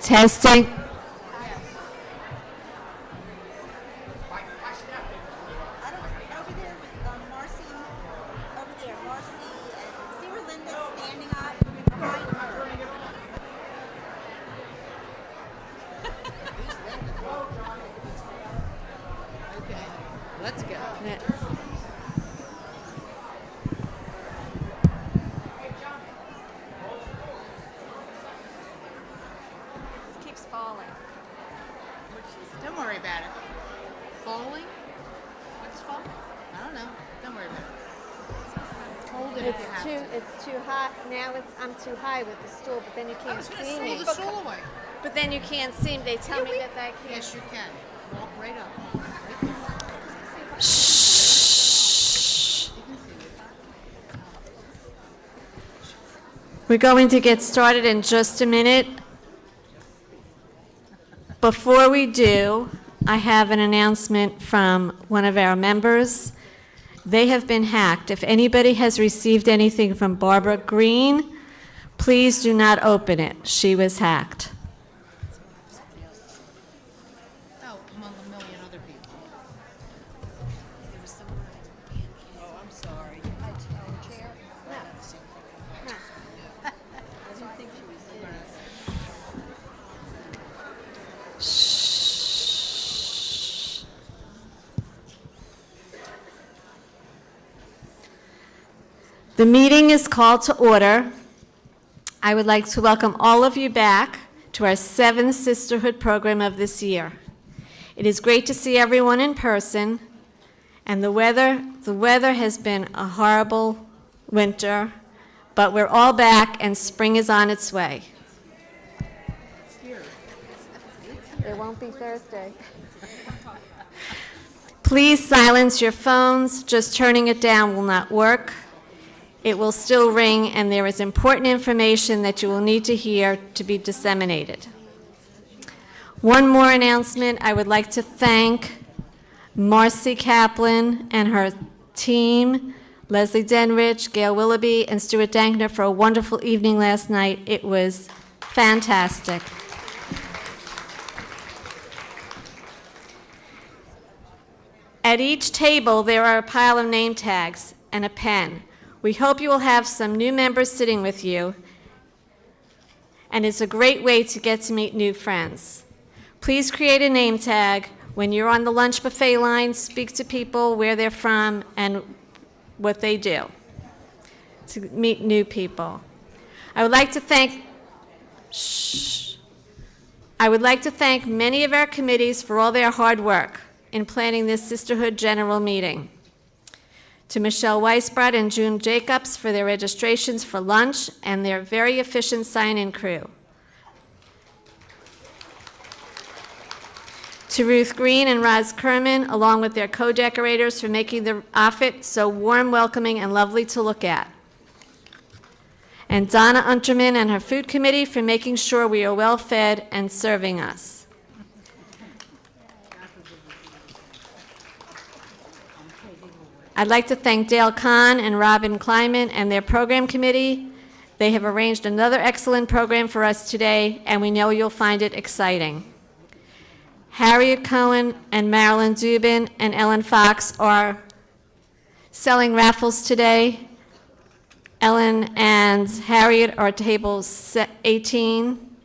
Testing. Let's go. This keeps falling. Don't worry about it. Falling? What's falling? I don't know. Don't worry about it. Hold it if you have to. It's too hot. Now I'm too high with the stool, but then you I can't was going to see throw me. the stool away. But then you can't see me. They tell me that I can't. Yes, you can. Walk right up. Right there. We're going to get started in just a minute. Before we do, I have an announcement from one of our members. They have been hacked. If anybody has received anything from Barbara Green, please do not open it. She was hacked. Oh, among a million other people. Oh, I'm sorry. Chair? No. I don't think she was The meeting is called to order. I would like to welcome all of you back to our 7th Sisterhood program of this year. It is great to see everyone in person, and the weather has been a horrible winter, but we're all back and spring is on its way. It won't be Thursday. Please silence your phones. Just turning it down will not work. It will still ring, and there is important information that you will need to hear to be disseminated. One more announcement. I would like to thank Marcy Kaplan and her team, Leslie Denrich, Gail Willoughby, and Stuart Dankner for a wonderful evening last night. It was fantastic. At each table, there are a pile of name tags and a pen. We hope you will have some new members sitting with you, and it's a great way to get to meet new friends. Please create a name tag. When you're on the lunch buffet line, speak to people where they're from and what they do to meet new people. I would like to thank many of our committees for all their hard work in planning this Sisterhood General Meeting. To Michelle Weisbrot and June Jacobs for their registrations for lunch and their very efficient sign-in crew. To Ruth Green and Roz Kerman, along with their co-decorators, for making the outfit so warm, welcoming, and lovely to look at. And Donna Unterman and her food committee for making sure we are well fed and serving us. I'd like to thank Dale Kahn and Robin Kleiman and their program committee. They have arranged another excellent program for us today, and we know you'll find it exciting. Harriet Cohen and Marilyn Dubin and Ellen Fox are selling raffles today. Ellen and Harriet are at table 18,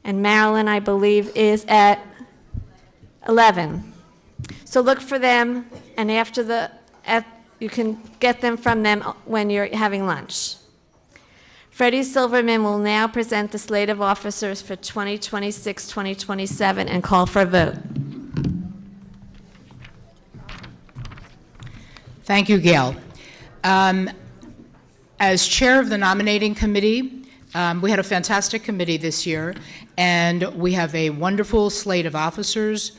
and Marilyn, I believe, is at 11. So look for them, and you can get them from them when you're having lunch. Freddie Silverman will now present the slate of officers for 2026-2027 and call for a vote. Thank you, Gail. As chair of the nominating committee, we had a fantastic committee this year, and we have a wonderful slate of officers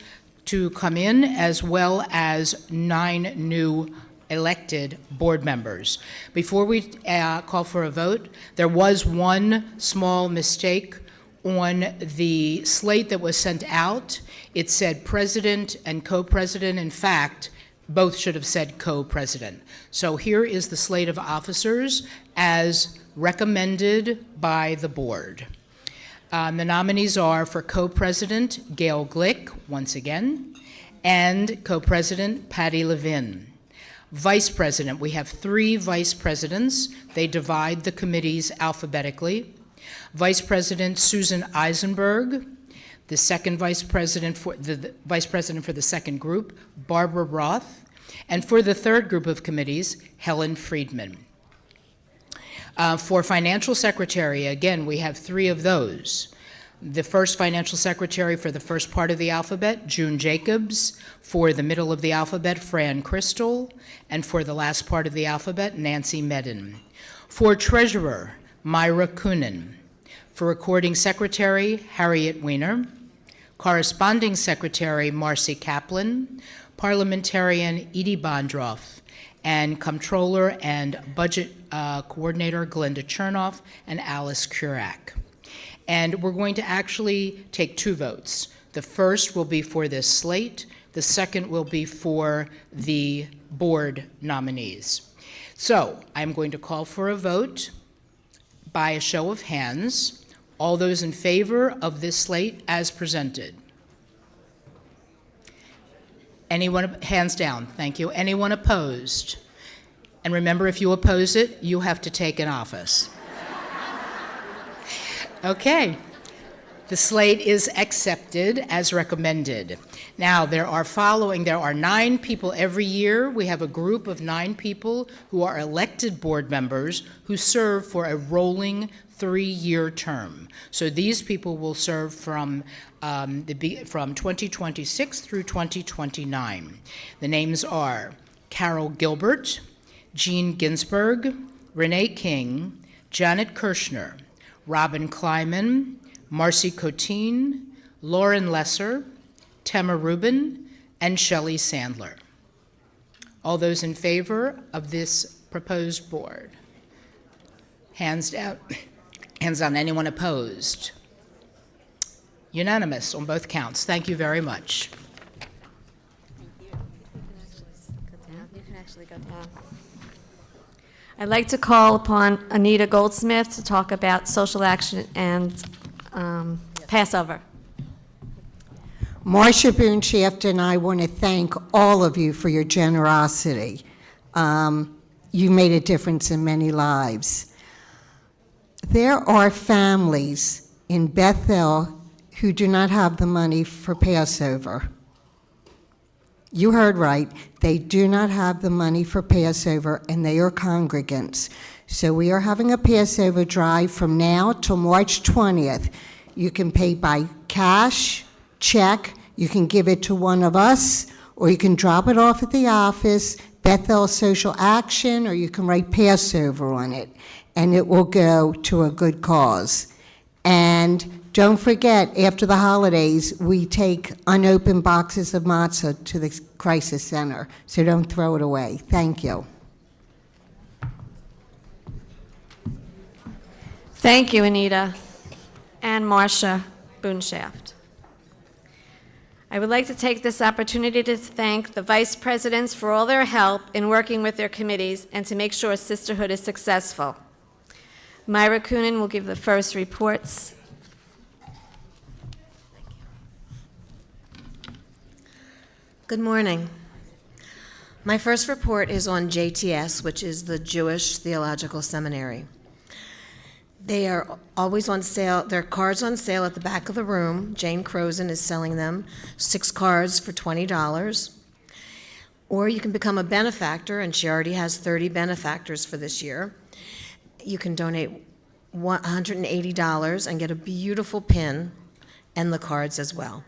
to come in, as well as 9 new elected board members. Before we call for a vote, there was one small mistake on the slate that was sent out. It said president and co-president. In fact, both should have said co-president. So here is the slate of officers as recommended by the board. The nominees are for co-president Gail Glick, once again, and co-president Patty Levin. Vice president, we have 3 vice presidents. They divide the committees alphabetically. Vice President Susan Eisenberg, the second vice president for the vice president for the second group, Barbara Roth, and for the third group of committees, Helen Friedman. For financial secretary, again, we have 3 of those. The first financial secretary for the first part of the alphabet, June Jacobs. For the middle of the alphabet, Fran Crystal. And for the last part of the alphabet, Nancy Medin. For treasurer, Myra Coonan. For recording secretary, Harriet Weiner. Corresponding secretary, Marcy Kaplan. Parliamentarian, Edie Bondroff. And comptroller and budget coordinator, Glenda Chernoff and Alice Kurak. And we're going to actually take 2 votes. The first will be for this slate. The second will be for the board nominees. So I'm going to call for a vote by a show of hands. All those in favor of this slate as presented? Anyone, hands down, thank you. Anyone opposed? And remember, if you oppose it, you have to take an office. Okay, the slate is accepted as recommended. Now, there are 9 people every year. We have a group of 9 people who are elected board members who serve for a rolling 3-year term. So these people will serve from 2026 through 2029. The names are Carol Gilbert, Jean Ginsburg, Renee King, Janet Kirshner, Robin Kleiman, Marcy Coteen, Lauren Lesser, Tema Rubin, and Shelley Sandler. All those in favor of this proposed board? Hands down. Hands down. Anyone opposed? Unanimous on both counts. Thank you very much. You can actually go down. I'd like to call upon Anita Goldsmith to talk about social action and Passover. Marcia Boonshaft and I want to thank all of you for your generosity. You made a difference in many lives. There are families in Beth El who do not have the money for Passover. You heard right. They do not have the money for Passover, and they are congregants. So we are having a Passover drive from now till March 20th. You can pay by cash, check, you can give it to one of us, or you can drop it off at the office, Beth El Social Action, or you can write Passover on it, and it will go to a good cause. And don't forget, after the holidays, we take unopened boxes of matzah to the crisis center, so don't throw it away. Thank you. Thank you, Anita and Marcia Boonshaft. I would like to take this opportunity to thank the vice presidents for all their help in working with their committees and to make sure Sisterhood is successful. Myra Coonan will give the first reports. Good morning. My first report is on JTS, which is the Jewish Theological Seminary. They are always on sale. There are cards on sale at the back of the room. Jane Crozen is selling them, 6 cards for $20. Or you can become a benefactor, and she already has 30 benefactors for this year. You can donate $180 and get a beautiful pin and the cards as well.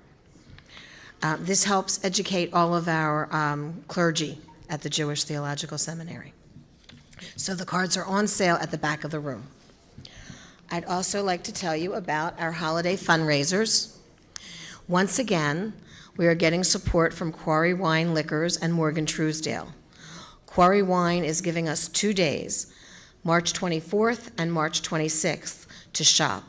This helps educate all of our clergy at the Jewish Theological Seminary. So the cards are on sale at the back of the room. I'd also like to tell you about our holiday fundraisers. Once again, we are getting support from Quarry Wine Liquors and Morgan Truesdale. Quarry Wine is giving us 2 days, March 24th and March 26th, to shop.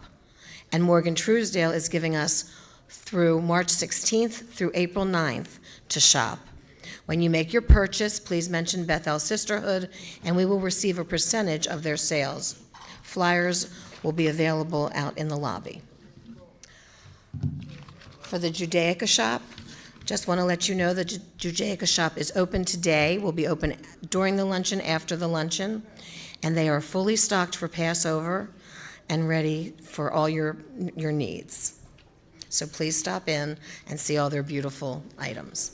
And Morgan Truesdale is giving us through March 16th through April 9th to shop. When you make your purchase, please mention Beth El Sisterhood, and we will receive a percentage of their sales. Flyers will be available out in the lobby. For the Judaica shop, just want to let you know the Judaica shop is open today, will be open during the luncheon, after the luncheon, and they are fully stocked for Passover and ready for all your needs. So please stop in and see all their beautiful items.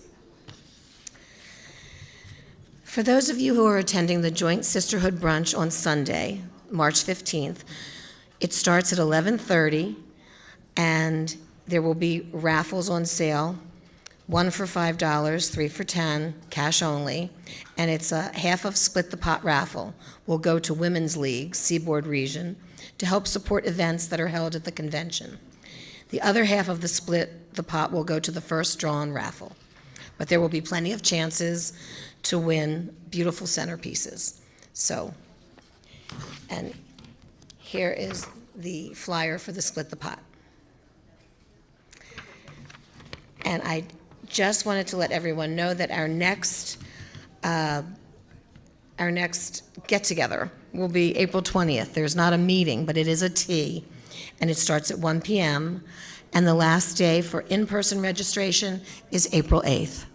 For those of you who are attending the Joint Sisterhood Brunch on Sunday, March 15th, it starts at 11:30, and there will be raffles on sale, 1 for $5, 3 for $10, cash only, and it's a half of Split the Pot raffle will go to Women's League, Seaboard Region, to help support events that are held at the convention. The other half of the Split the Pot will go to the first drawn raffle, but there will be plenty of chances to win beautiful centerpieces. So, and here is the flyer for the Split the Pot. And I just wanted to let everyone know that our next get-together will be April 20th. There's not a meeting, but it is a tea, and it starts at 1 p.m., and the last day for in-person registration is April 8th.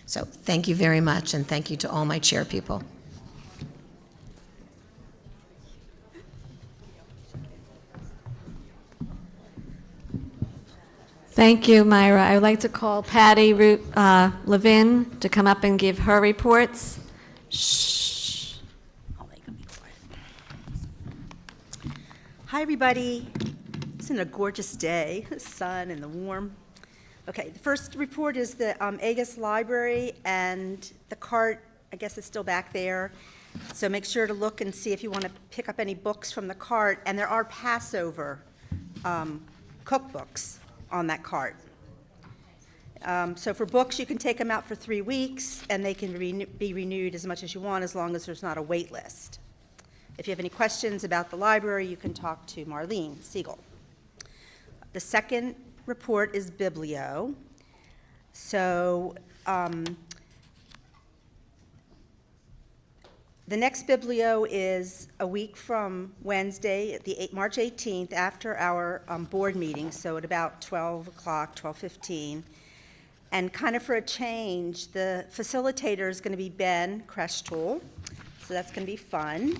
So thank you very much, and thank you to all my chair people. Thank you, Myra. I would like to call Patty Levin to come up and give her reports. Shh. Hi, everybody. It's been a gorgeous day, sun and the warm. Okay, the first report is the Agus Library, and the cart, I guess, is still back there. So make sure to look and see if you want to pick up any books from the cart. And there are Passover cookbooks on that cart. So for books, you can take them out for 3 weeks, and they can be renewed as much as you want, as long as there's not a wait list. If you have any questions about the library, you can talk to Marlene Siegel. The second report is Biblio. So the next Biblio is a week from Wednesday, March 18th, after our board meeting, so at about 12 o'clock, 12:15. And kind of for a change, the facilitator is going to be Ben Kreshtool, so that's going to be fun.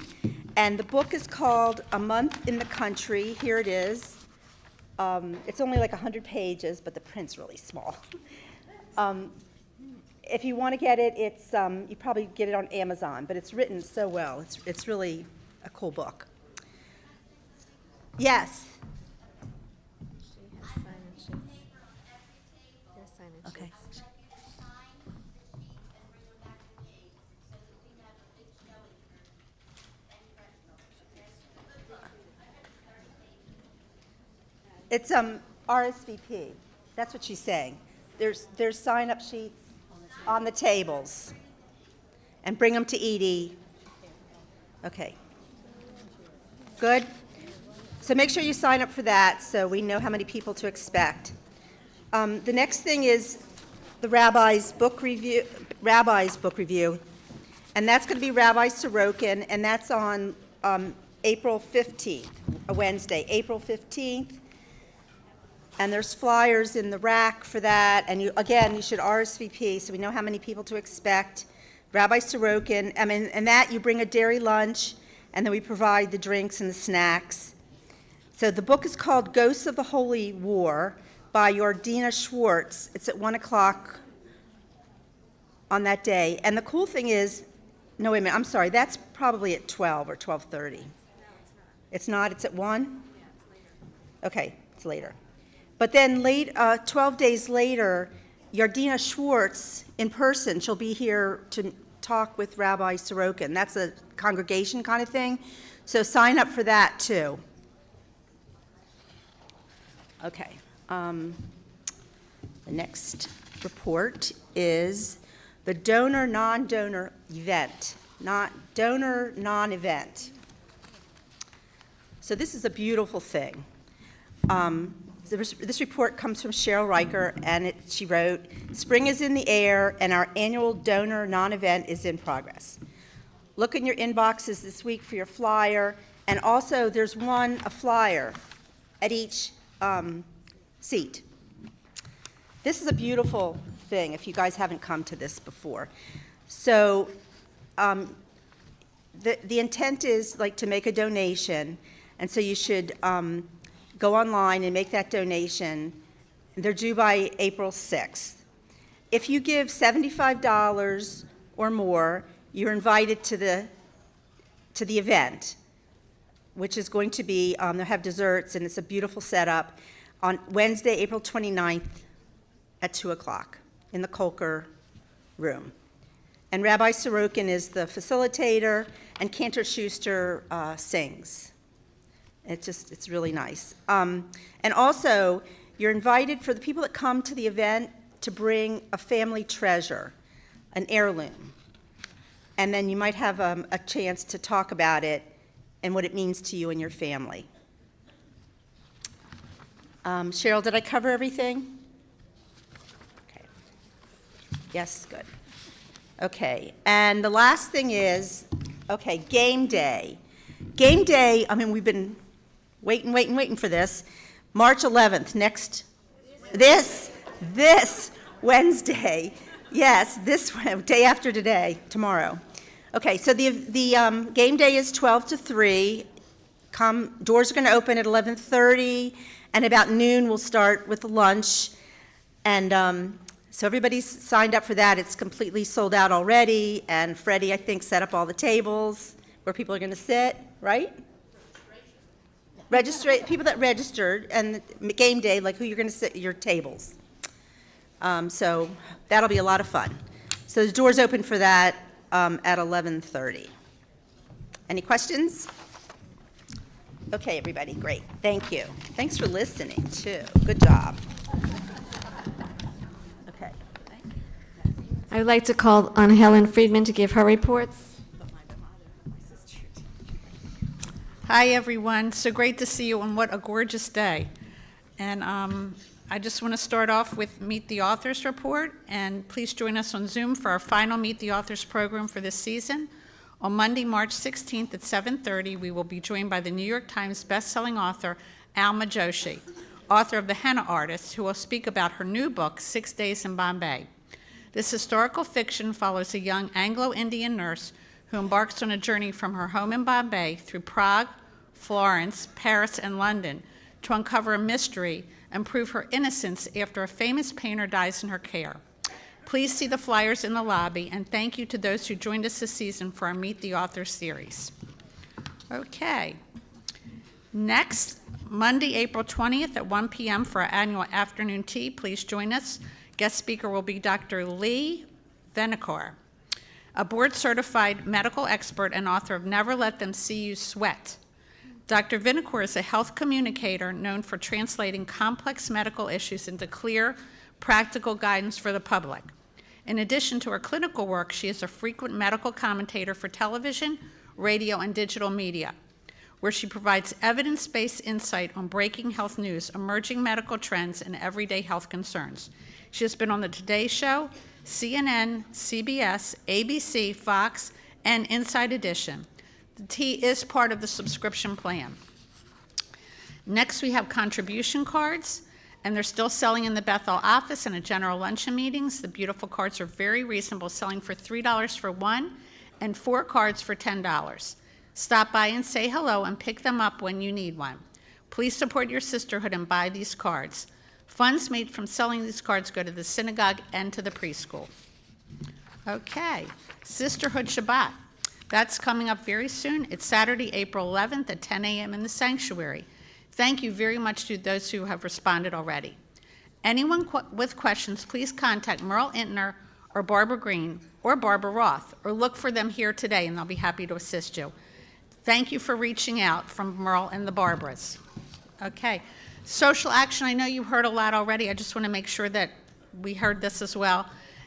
And the book is called A Month in the Country. Here it is. It's only like 100 pages, but the print's really small. If you want to get it, it's you probably get it on Amazon, but it's written so well. It's really a cool book. Yes. Okay. It's RSVP. That's what she's saying. There's sign-up sheets on the tables. And bring them to Edie. Okay. Good? So make sure you sign up for that so we know how many people to expect. The next thing is the Rabbi's book review, and that's going to be Rabbi Sorokin, and that's on April 15th, a Wednesday, April 15th. And there's flyers in the rack for that, and you should RSVP so we know how many people to expect. Rabbi Sorokin, and that you bring a dairy lunch, and then we provide the drinks and the snacks. So the book is called Ghosts of the Holy War by Yordina Schwartz. It's at 1 o'clock on that day. And the cool thing is, no, wait a minute, I'm sorry, that's probably at 12 or 12:30. It's not, it's at 1? Okay, it's later. But then 12 days later, Yordina Schwartz, in person, she'll be here to talk with Rabbi Sorokin. That's a congregation kind of thing. So sign up for that, too. Okay. The next report is the donor, non-donor event. Donor, non-event. So this is a beautiful thing. This report comes from Cheryl Riker, and she wrote, "Spring is in the air, and our annual donor non-event is in progress. Look in your inboxes this week for your flyer, and also there's a flyer at each seat. This is a beautiful thing, if you guys haven't come to this before. So the intent is like to make a donation, and so you should go online and make that donation. They're due by April 6th. If you give $75 or more, you're invited to the event, which is going to be, they'll have desserts, and it's a beautiful setup, on Wednesday, April 29th at 2 o'clock in the Kolker room. And Rabbi Sorokin is the facilitator, and Cantor Schuster sings. It's really nice. And also, you're invited, for the people that come to the event, to bring a family treasure, an heirloom. And then you might have a chance to talk about it and what it means to you and your family. Cheryl, did I cover everything? Okay. Yes, good. Okay, and the last thing is, okay, game day. Game day, I mean, we've been waiting for this. March 11th, this Wednesday. Yes, this day after today, tomorrow. Okay, so the game day is 12 to 3. Doors are going to open at 11:30, and about noon we'll start with the lunch. And so everybody's signed up for that. It's completely sold out already, and Freddie, I think, set up all the tables where people are going to sit, right? People that registered, and game day, like who you're going to sit at your tables. So that'll be a lot of fun. So the doors open for that at 11:30. Any questions? Okay, everybody, great. Thank you. Thanks for listening, too. Good job. Okay. I would like to call on Helen Friedman to give her reports. Hi, everyone. So great to see you, and what a gorgeous day. And I just want to start off with Meet the Authors report, and please join us on Zoom for our final Meet the Authors program for this season. On Monday, March 16th at 7:30, we will be joined by the New York Times bestselling author Alma Joshi, author of The Henna Artist, who will speak about her new book, 6 Days in Bombay. This historical fiction follows a young Anglo-Indian nurse who embarks on a journey from her home in Bombay through Prague, Florence, Paris, and London to uncover a mystery and prove her innocence after a famous painter dies in her care. Please see the flyers in the lobby, and thank you to those who joined us this season for our Meet the Authors series. Okay. Next, Monday, April 20th at 1 p.m. for our annual afternoon tea. Please join us. Guest speaker will be Dr. Lee Venekor, a board-certified medical expert and author of Never Let Them See You Sweat. Dr. Venekor is a health communicator known for translating complex medical issues into clear, practical guidance for the public. In addition to her clinical work, she is a frequent medical commentator for television, radio, and digital media, where she provides evidence-based insight on breaking health news, emerging medical trends, and everyday health concerns. She has been on the Today Show, CNN, CBS, ABC, Fox, and Inside Edition. The tea is part of the subscription plan. Next, we have contribution cards, and they're still selling in the Beth El office and at general luncheon meetings. The beautiful cards are very reasonable, selling for $3 for one and 4 cards for $10. Stop by and say hello and pick them up when you need one. Please support your sisterhood and buy these cards. Funds made from selling these cards go to the synagogue and to the preschool. Okay, Sisterhood Shabbat. That's coming up very soon. It's Saturday, April 11th at 10 a.m. in the sanctuary. Thank you very much to those who have responded already. Anyone with questions, please contact Merle Intner or Barbara Green or Barbara Roth, or look for them here today, and they'll be happy to assist you. Thank you for reaching out from Merle and the Barbaras. Okay, social action, I know you heard a lot already. I just want to make sure that we heard this as well.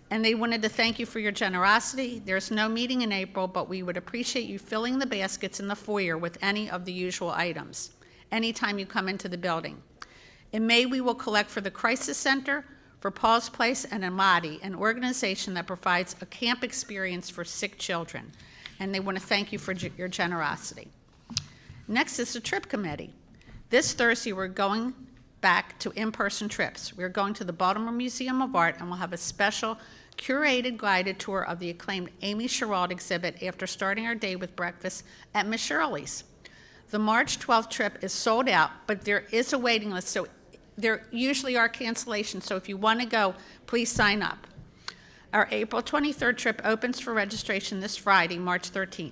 And they wanted to thank you for your generosity. There's no meeting in April, but we would appreciate you filling the baskets in the foyer with any of the usual items anytime you come into the building. In May, we will collect for the Crisis Center, for Paul's Place, and Amadi, an organization that provides a camp experience for sick children. And they want to thank you for your generosity. Next is the trip committee. This Thursday, we're going back to in-person trips. We're going to the Baltimore Museum of Art, and we'll have a special curated guided tour of the acclaimed Amy Sherald exhibit after starting our day with breakfast at Miss Shirley's. The March 12th trip is sold out, but there is a waiting list, so there usually are cancellations, so if you want to go, please sign up. Our April 23rd trip opens for registration this Friday, March 13th.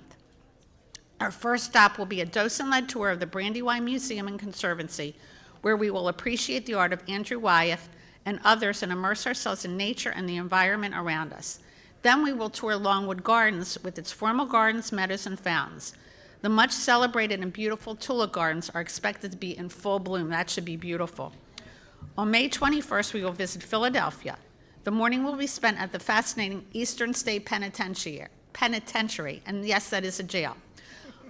Our first stop will be a docent-led tour of the Brandywine Museum and Conservancy, where we will appreciate the art of Andrew Wyeth and others and immerse ourselves in nature and the environment around us. Then we will tour Longwood Gardens with its formal gardens, meadows, and fountains. The much celebrated and beautiful tulip gardens are expected to be in full bloom. That should be beautiful. On May 21st, we will visit Philadelphia. The morning will be spent at the fascinating Eastern State Penitentiary, and yes, that is a jail,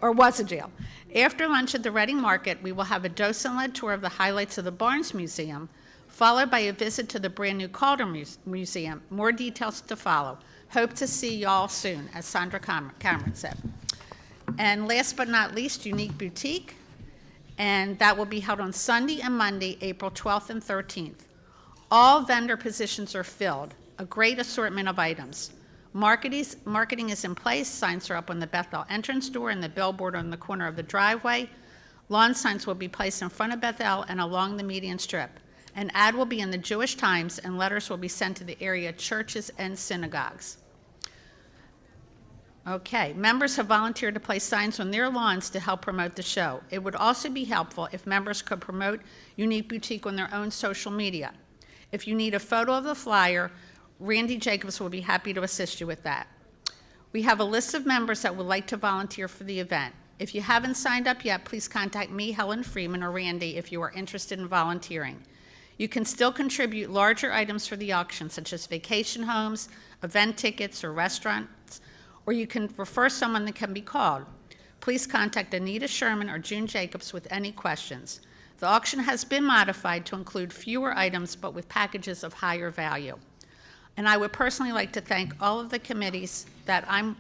or was a jail. After lunch at the Reading Market, we will have a docent-led tour of the highlights of the Barnes Museum, followed by a visit to the brand-new Calder Museum. More details to follow. Hope to see y'all soon, as Sandra Cameron said. And last but not least, Unique Boutique, and that will be held on Sunday and Monday, April 12th and 13th. All vendor positions are filled, a great assortment of items. Marketing is in place. Signs are up on the Beth El entrance door and the billboard on the corner of the driveway. Lawn signs will be placed in front of Beth El and along the median strip. An ad will be in the Jewish Times, and letters will be sent to the area churches and synagogues. Okay, members have volunteered to place signs on their lawns to help promote the show. It would also be helpful if members could promote Unique Boutique on their own social media. If you need a photo of the flyer, Randy Jacobs will be happy to assist you with that. We have a list of members that would like to volunteer for the event. If you haven't signed up yet, please contact me, Helen Freeman, or Randy if you are interested in volunteering. You can still contribute larger items for the auction, such as vacation homes, event tickets, or restaurants, or you can refer someone that can be called. Please contact Anita Sherman or June Jacobs with any questions. The auction has been modified to include fewer items, but with packages of higher value. And I would personally like to thank all of the committees that I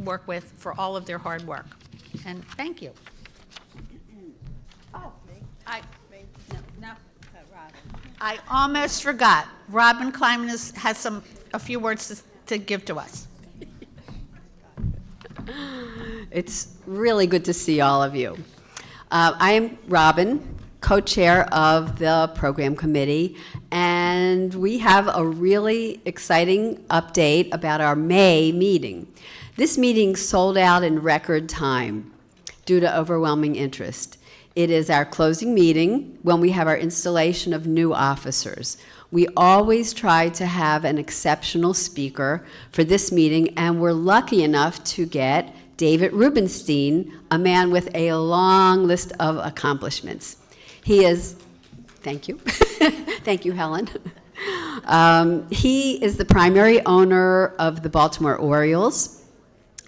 work with for all of their hard work. And thank you. Oh, no. I almost forgot. Robin Kleiman has a few words to give to us. It's really good to see all of you. I am Robin, co-chair of the program committee, and we have a really exciting update about our May meeting. This meeting sold out in record time due to overwhelming interest. It is our closing meeting when we have our installation of new officers. We always try to have an exceptional speaker for this meeting, and we're lucky enough to get David Rubenstein, a man with a long list of accomplishments. He is, thank you, thank you, Helen. He is the primary owner of the Baltimore Orioles,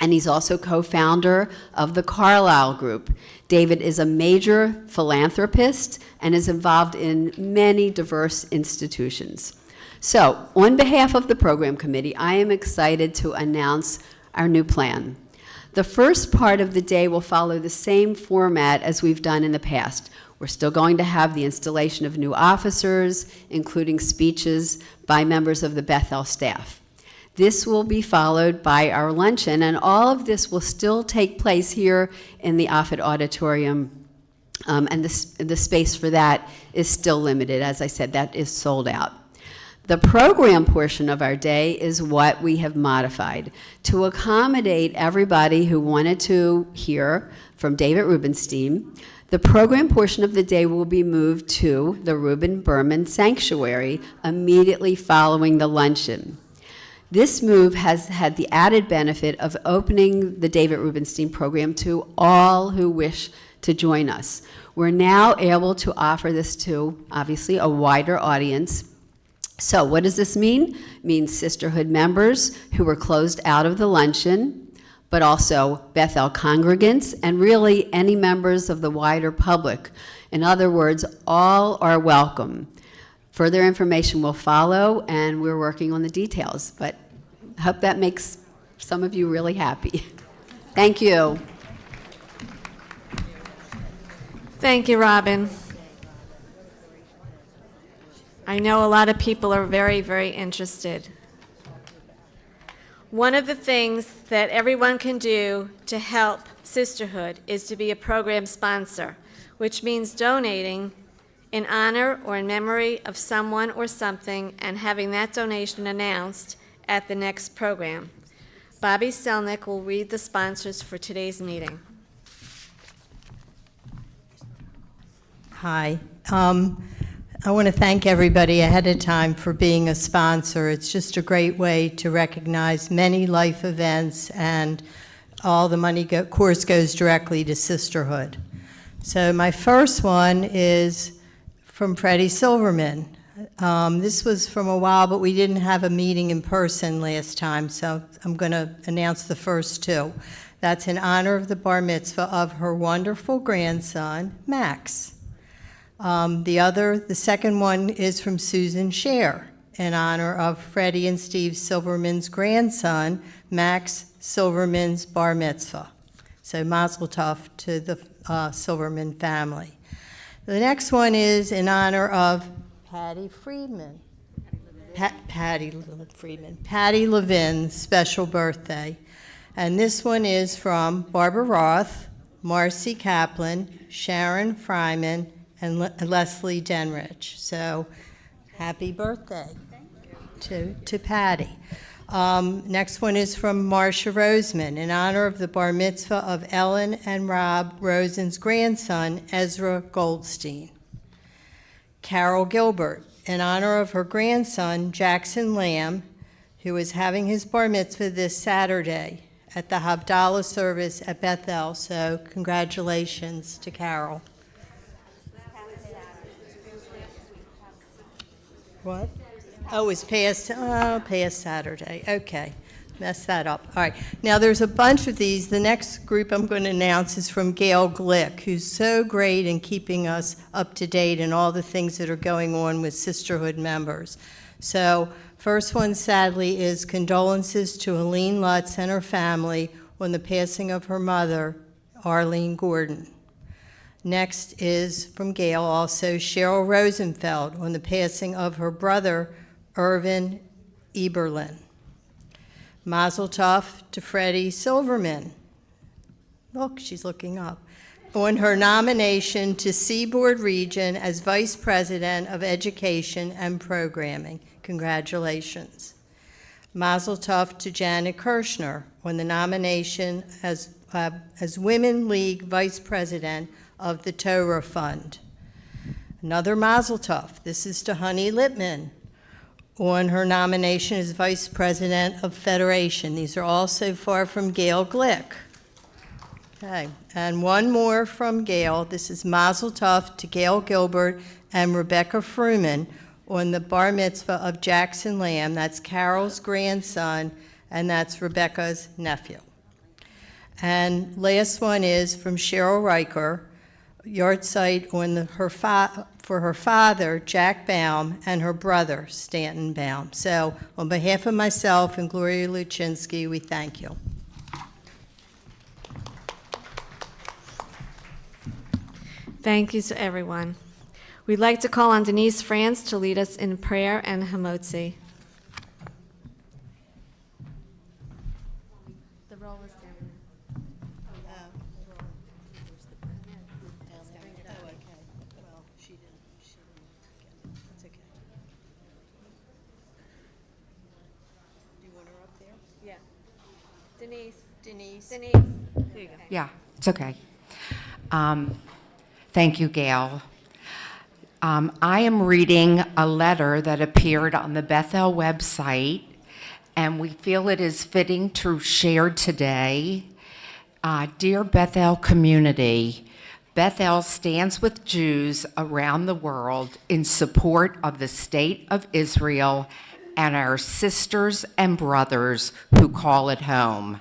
and he's also co-founder of the Carlyle Group. David is a major philanthropist and is involved in many diverse institutions. So, on behalf of the program committee, I am excited to announce our new plan. The first part of the day will follow the same format as we've done in the past. We're still going to have the installation of new officers, including speeches by members of the Beth El staff. This will be followed by our luncheon, and all of this will still take place here in the Offutt Auditorium, and the space for that is still limited. As I said, that is sold out. The program portion of our day is what we have modified to accommodate everybody who wanted to hear from David Rubenstein. The program portion of the day will be moved to the Reuben Berman Sanctuary immediately following the luncheon. This move has had the added benefit of opening the David Rubenstein program to all who wish to join us. We're now able to offer this to, obviously, a wider audience. So what does this mean? It means sisterhood members who were closed out of the luncheon, but also Beth El congregants, and really any members of the wider public. In other words, all are welcome. Further information will follow, and we're working on the details, but I hope that makes some of you really happy. Thank you. Thank you, Robin. I know a lot of people are very, very interested. One of the things that everyone can do to help Sisterhood is to be a program sponsor, which means donating in honor or in memory of someone or something and having that donation announced at the next program. Bobby Selnick will read the sponsors for today's meeting. Hi. I want to thank everybody ahead of time for being a sponsor. It's just a great way to recognize many life events, and all the money, of course, goes directly to Sisterhood. So my first one is from Freddie Silverman. This was from a while, but we didn't have a meeting in person last time, so I'm going to announce the first two. That's in honor of the bar mitzvah of her wonderful grandson, Max. The second one is from Susan Scher in honor of Freddie and Steve Silverman's grandson, Max Silverman's bar mitzvah. So mazel tov to the Silverman family. The next one is in honor of Patty Friedman. Patty Levin's special birthday. And this one is from Barbara Roth, Marcy Kaplan, Sharon Fryman, and Leslie Denrich. So happy birthday to Patty. Next one is from Marcia Roseman in honor of the bar mitzvah of Ellen and Rob Rosen's grandson, Ezra Goldstein. Carol Gilbert in honor of her grandson, Jackson Lamb, who is having his bar mitzvah this Saturday at the Havdalah service at Beth El. So congratulations to Carol. What? Oh, it's past Saturday. Okay, messed that up. All right. Now, there's a bunch of these. The next group I'm going to announce is from Gail Glick, who's so great in keeping us up to date in all the things that are going on with Sisterhood members. So, first one, sadly, is condolences to Helene Lutz and her family on the passing of her mother, Arlene Gordon. Next is from Gail, also Cheryl Rosenfeld, on the passing of her brother, Irvin Eberlin. Mazel tov to Freddie Silverman. Look, she's looking up. On her nomination to Seaboard Region as Vice President of Education and Programming. Congratulations. Mazel tov to Janet Kirshner on the nomination as Women League Vice President of the Torah Fund. Another mazel tov. This is to Honey Lippman on her nomination as Vice President of Federation. These are all so far from Gail Glick. Okay, and one more from Gail. This is mazel tov to Gail Gilbert and Rebecca Fruman on the bar mitzvah of Jackson Lamb. That's Carol's grandson, and that's Rebecca's nephew. And last one is from Cheryl Riker, yard site on for her father, Jack Baum, and her brother, Stanton Baum. So on behalf of myself and Gloria Luchinsky, we thank you. Thank you to everyone. We'd like to call on Denise France to lead us in prayer and Hamotzi. The roll is down. Yeah. Denise. There you go. Yeah, it's okay. Thank you, Gail. I am reading a letter that appeared on the Beth El website, and we feel it is fitting to share today. Dear Beth El community, Beth El stands with Jews around the world in support of the state of Israel and our sisters and brothers who call it home.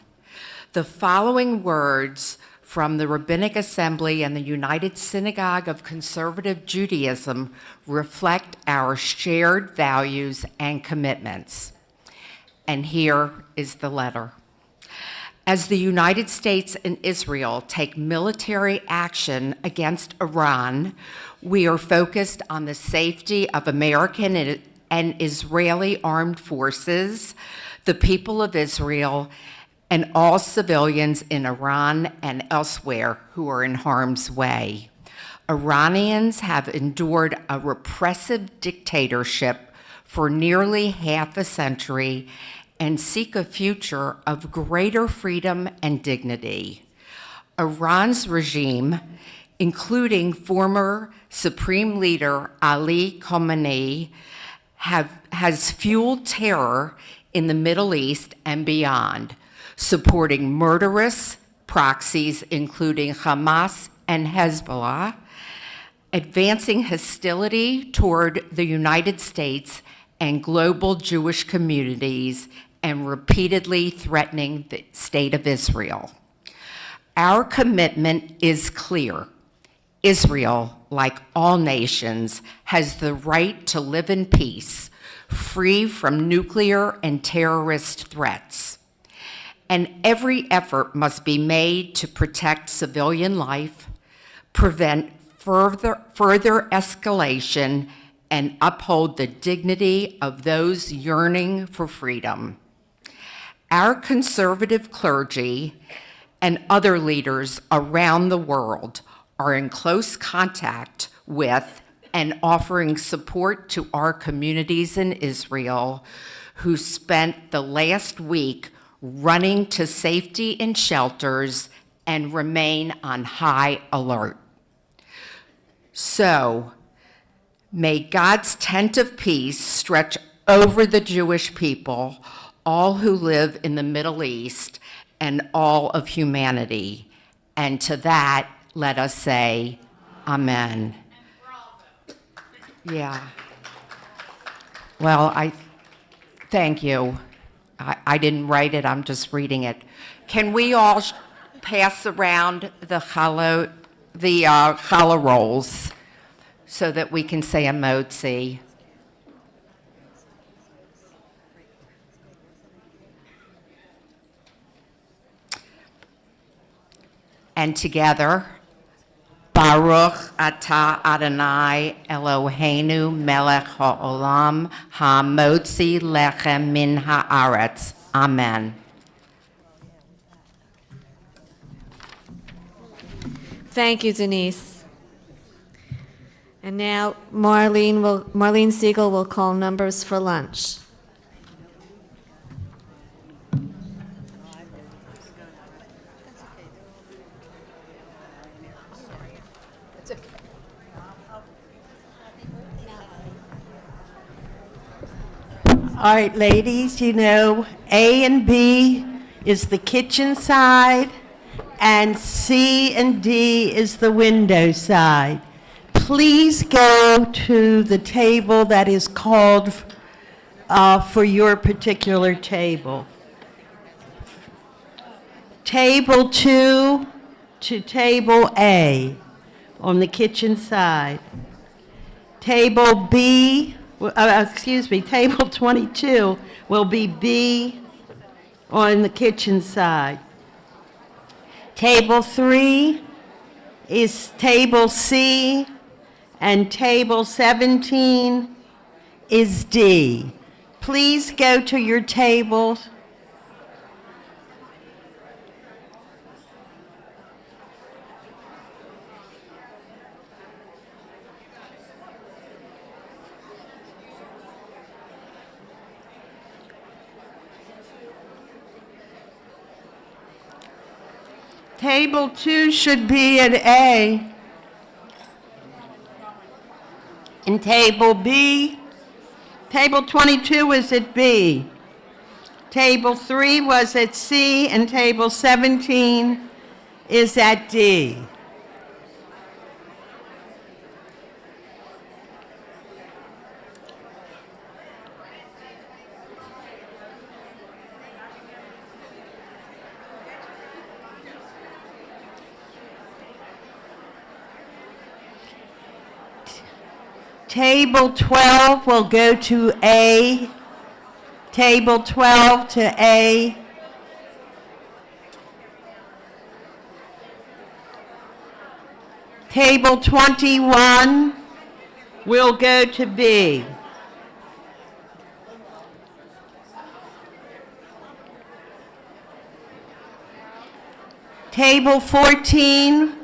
The following words from the Rabbinic Assembly and the United Synagogue of Conservative Judaism reflect our shared values and commitments. And here is the letter. As the United States and Israel take military action against Iran, we are focused on the safety of American and Israeli armed forces, the people of Israel, and all civilians in Iran and elsewhere who are in harm's way. Iranians have endured a repressive dictatorship for nearly half a century and seek a future of greater freedom and dignity. Iran's regime, including former Supreme Leader Ali Khamenei, has fueled terror in the Middle East and beyond, supporting murderous proxies including Hamas and Hezbollah, advancing hostility toward the United States and global Jewish communities, and repeatedly threatening the state of Israel. Our commitment is clear. Israel, like all nations, has the right to live in peace, free from nuclear and terrorist threats. And every effort must be made to protect civilian life, prevent further escalation, and uphold the dignity of those yearning for freedom. Our conservative clergy and other leaders around the world are in close contact with and offering support to our communities in Israel who spent the last week running to safety in shelters and remain on high alert. So, may God's tent of peace stretch over the Jewish people, all who live in the Middle East, and all of humanity. And to that, let us say, Amen. Yeah. Well, thank you. I didn't write it, I'm just reading it. Can we all pass around the challah rolls so that we can say emotzi? And together, Baruch atah Adonai Eloheinu melech ha'olam ha'motzi lechem min ha'aretz. Amen. Thank you, Denise. And now Marlene Siegel will call numbers for lunch. All right, ladies, you know, A and B is the kitchen side, and C and D is the window side. Please go to the table that is called for your particular table. Table 2 to table A on the kitchen side. Table B, table 22 will be B on the kitchen side. Table 3 is table C, and table 17 is D. Please go to your tables. Table 2 should be at A. And table B, table 22 is at B. Table 3 was at C, and table 17 is at D. Table 12 will go to A. Table 12 to A. Table 21 will go to B. Table 14,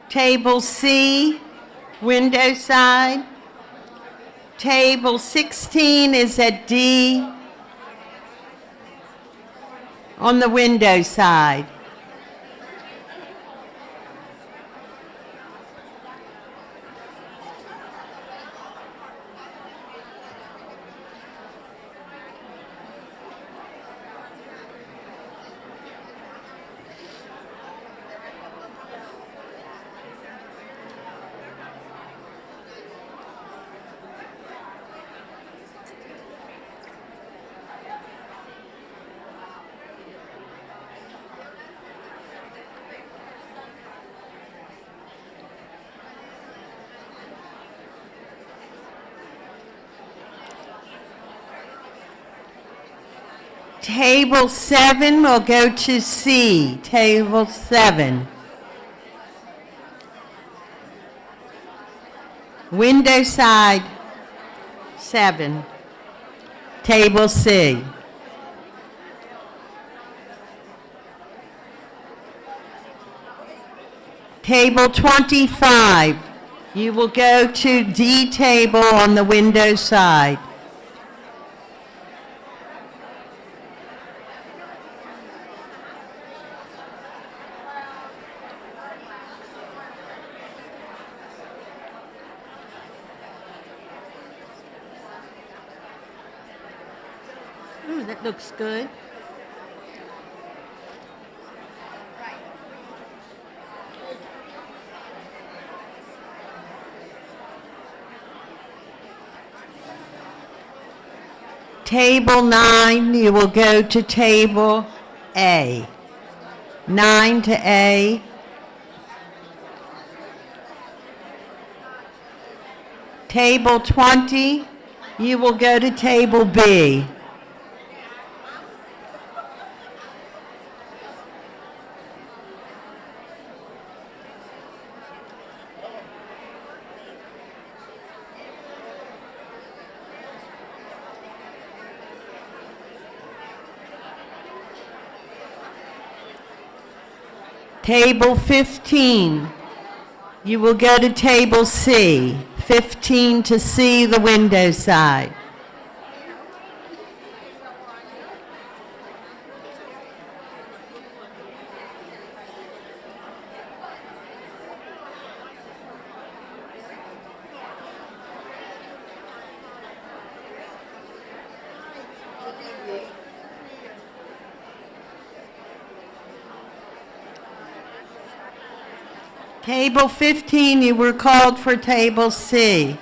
Table C, window side. Table 16 is at D on the window side. Table 7 will go to C. Table 7. Window side 7. Table C. Table 25. You will go to D table on the window side. Ooh, that looks good. Table 9, you will go to table A. 9 to A. Table 20, you will go to table B. Table 15, you will go to table C. 15 to C, the window side. Table 15, you were called for table C.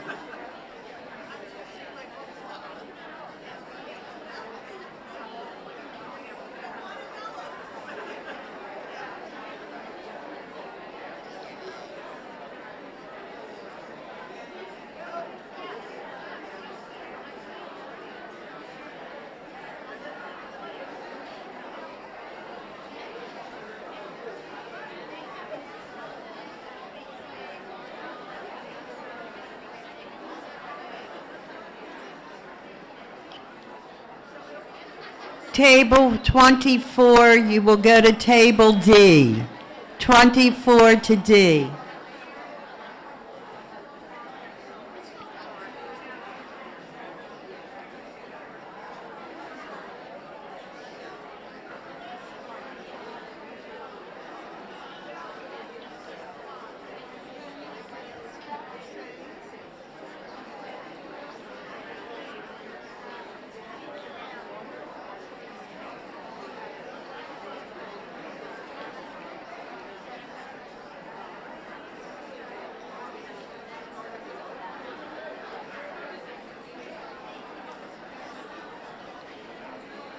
Table 24, you will go to table D. 24 to D.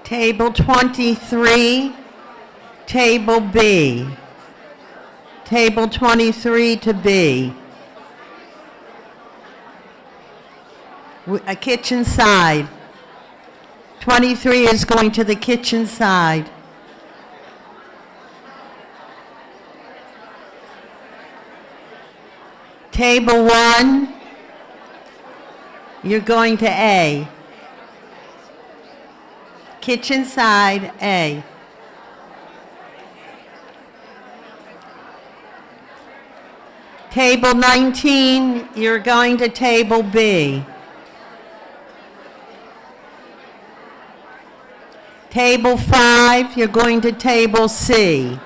Table 23, table B. Table 23 to B. A kitchen side. 23 is going to the kitchen side. Table 1, you're going to A. Kitchen side, A. Table 19, you're going to table B. Table 5, you're going to table C.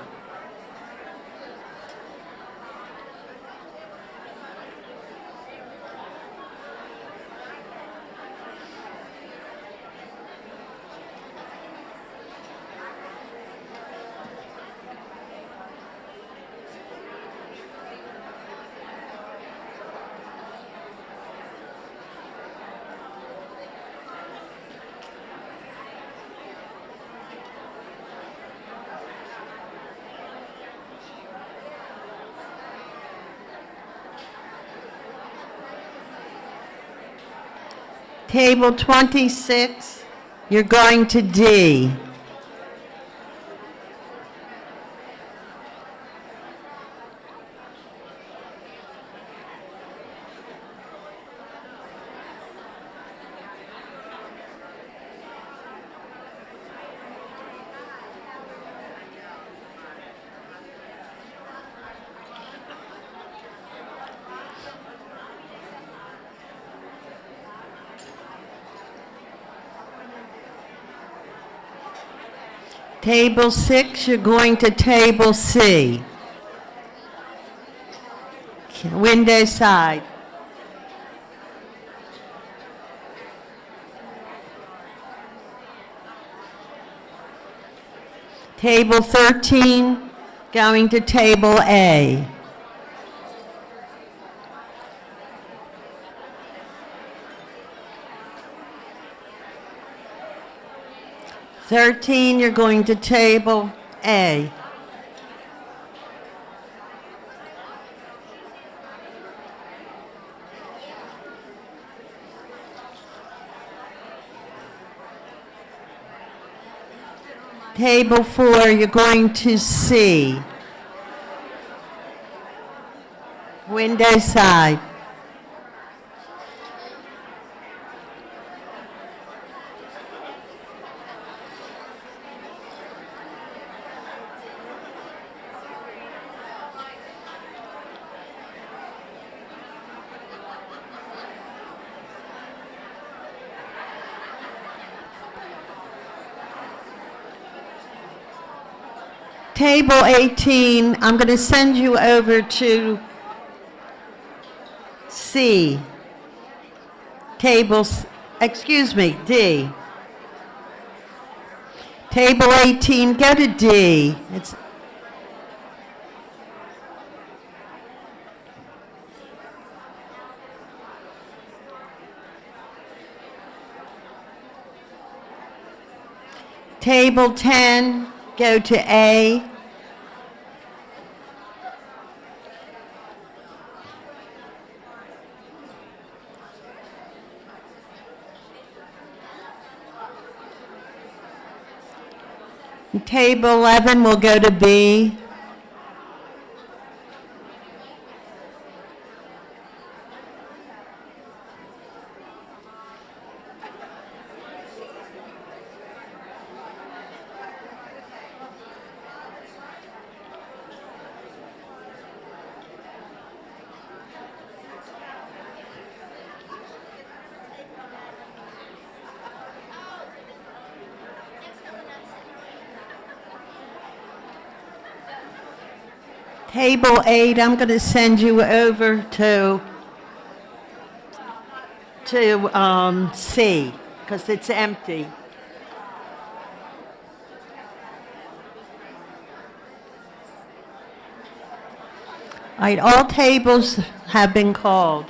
Table 26, you're going to D. Table 6, you're going to table C. Window side. Table 13, going to table A. You're going to table A. Table 4, you're going to C. Window side. Table 18, I'm going to send you over to C. D. Table 18, go to D. It's Table 10, go to A. Table 11 will go to B. Table 8, I'm going to send you over to C, because it's empty. All right, all tables have been called.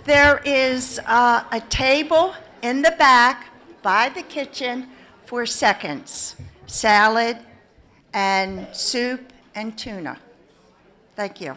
There is a table in the back by the kitchen for seconds, salad and soup and tuna. Thank you.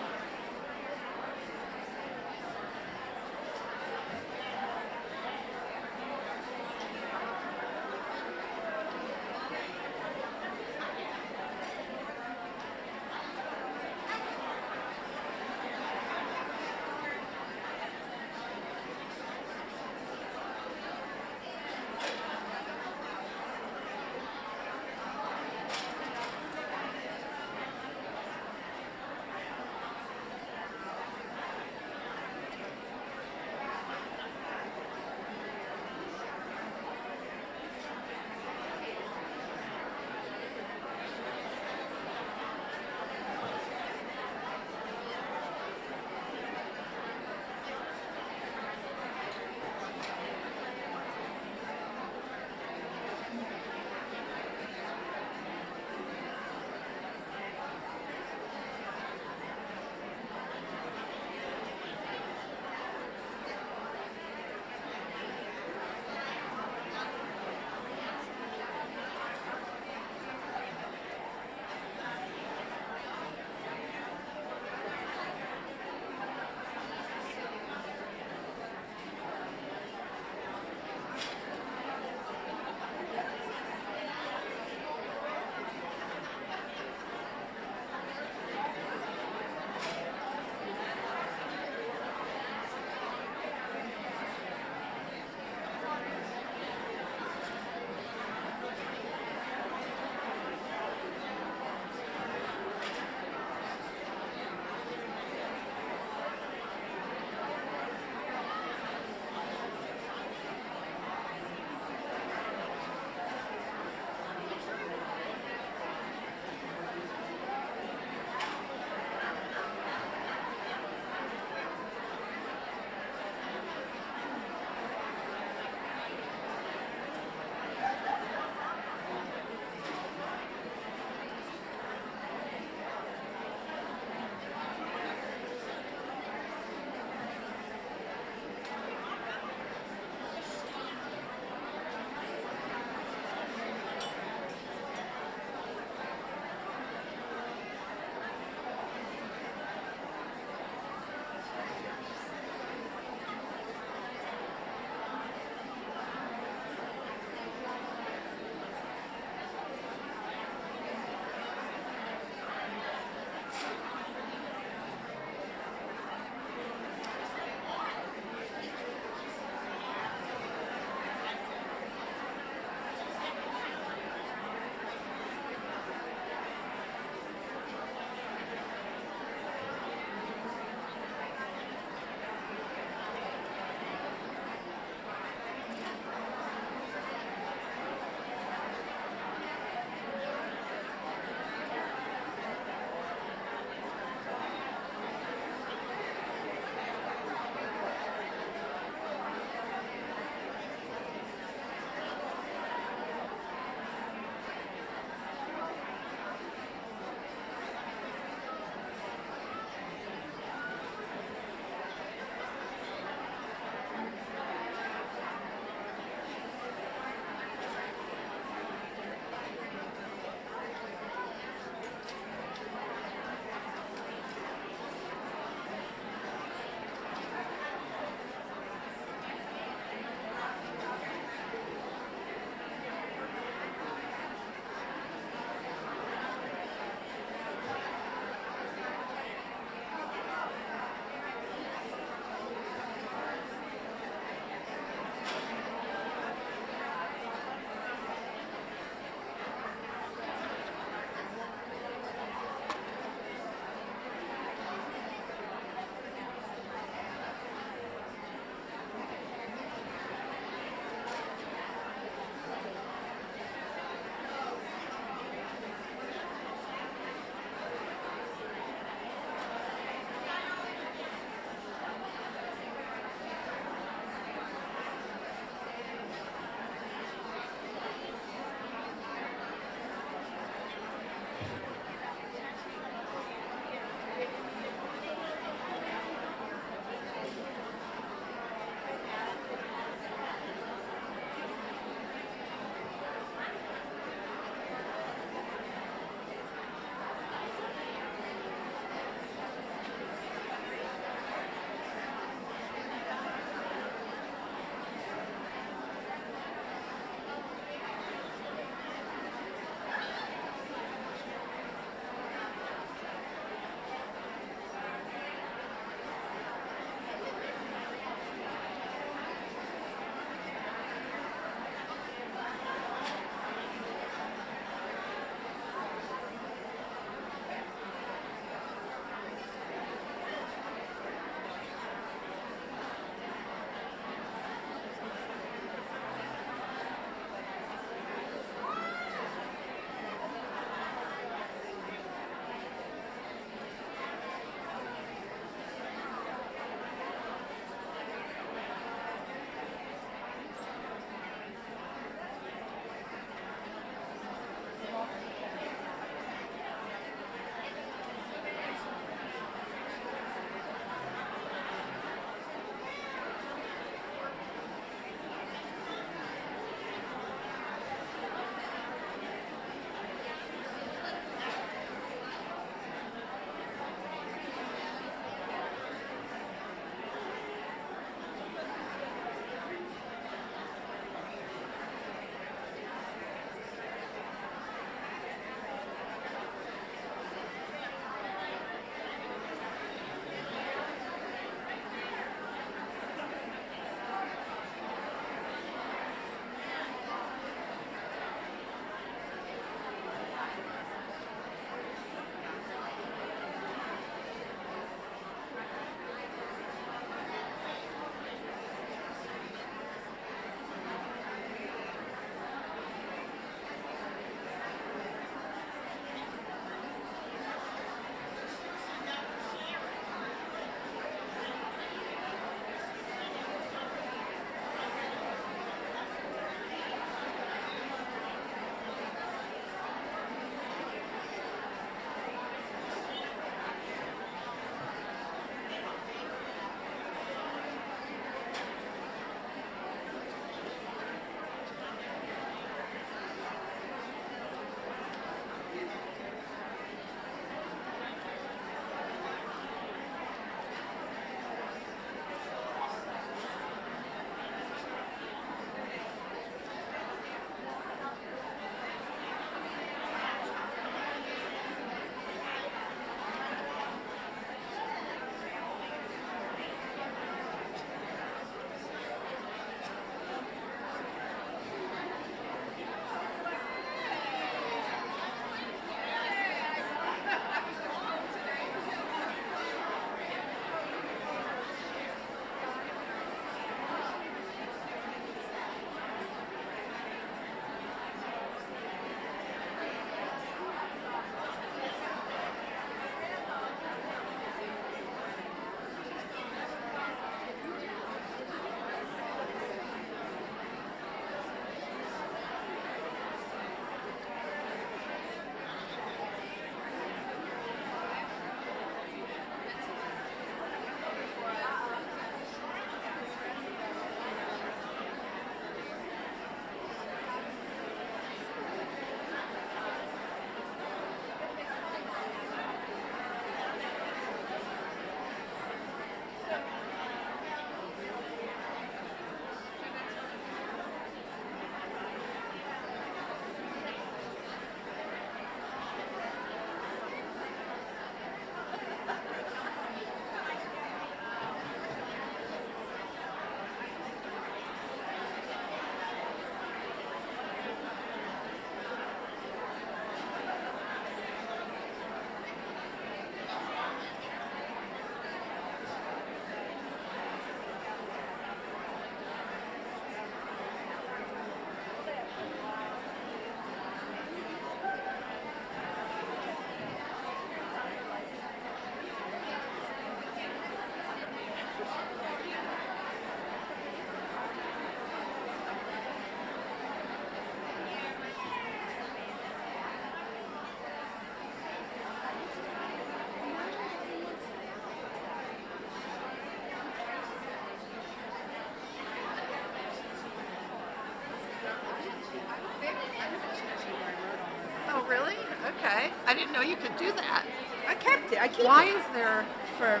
really? Okay. I didn't know you could do that. I kept it. I keep Why it. is there? For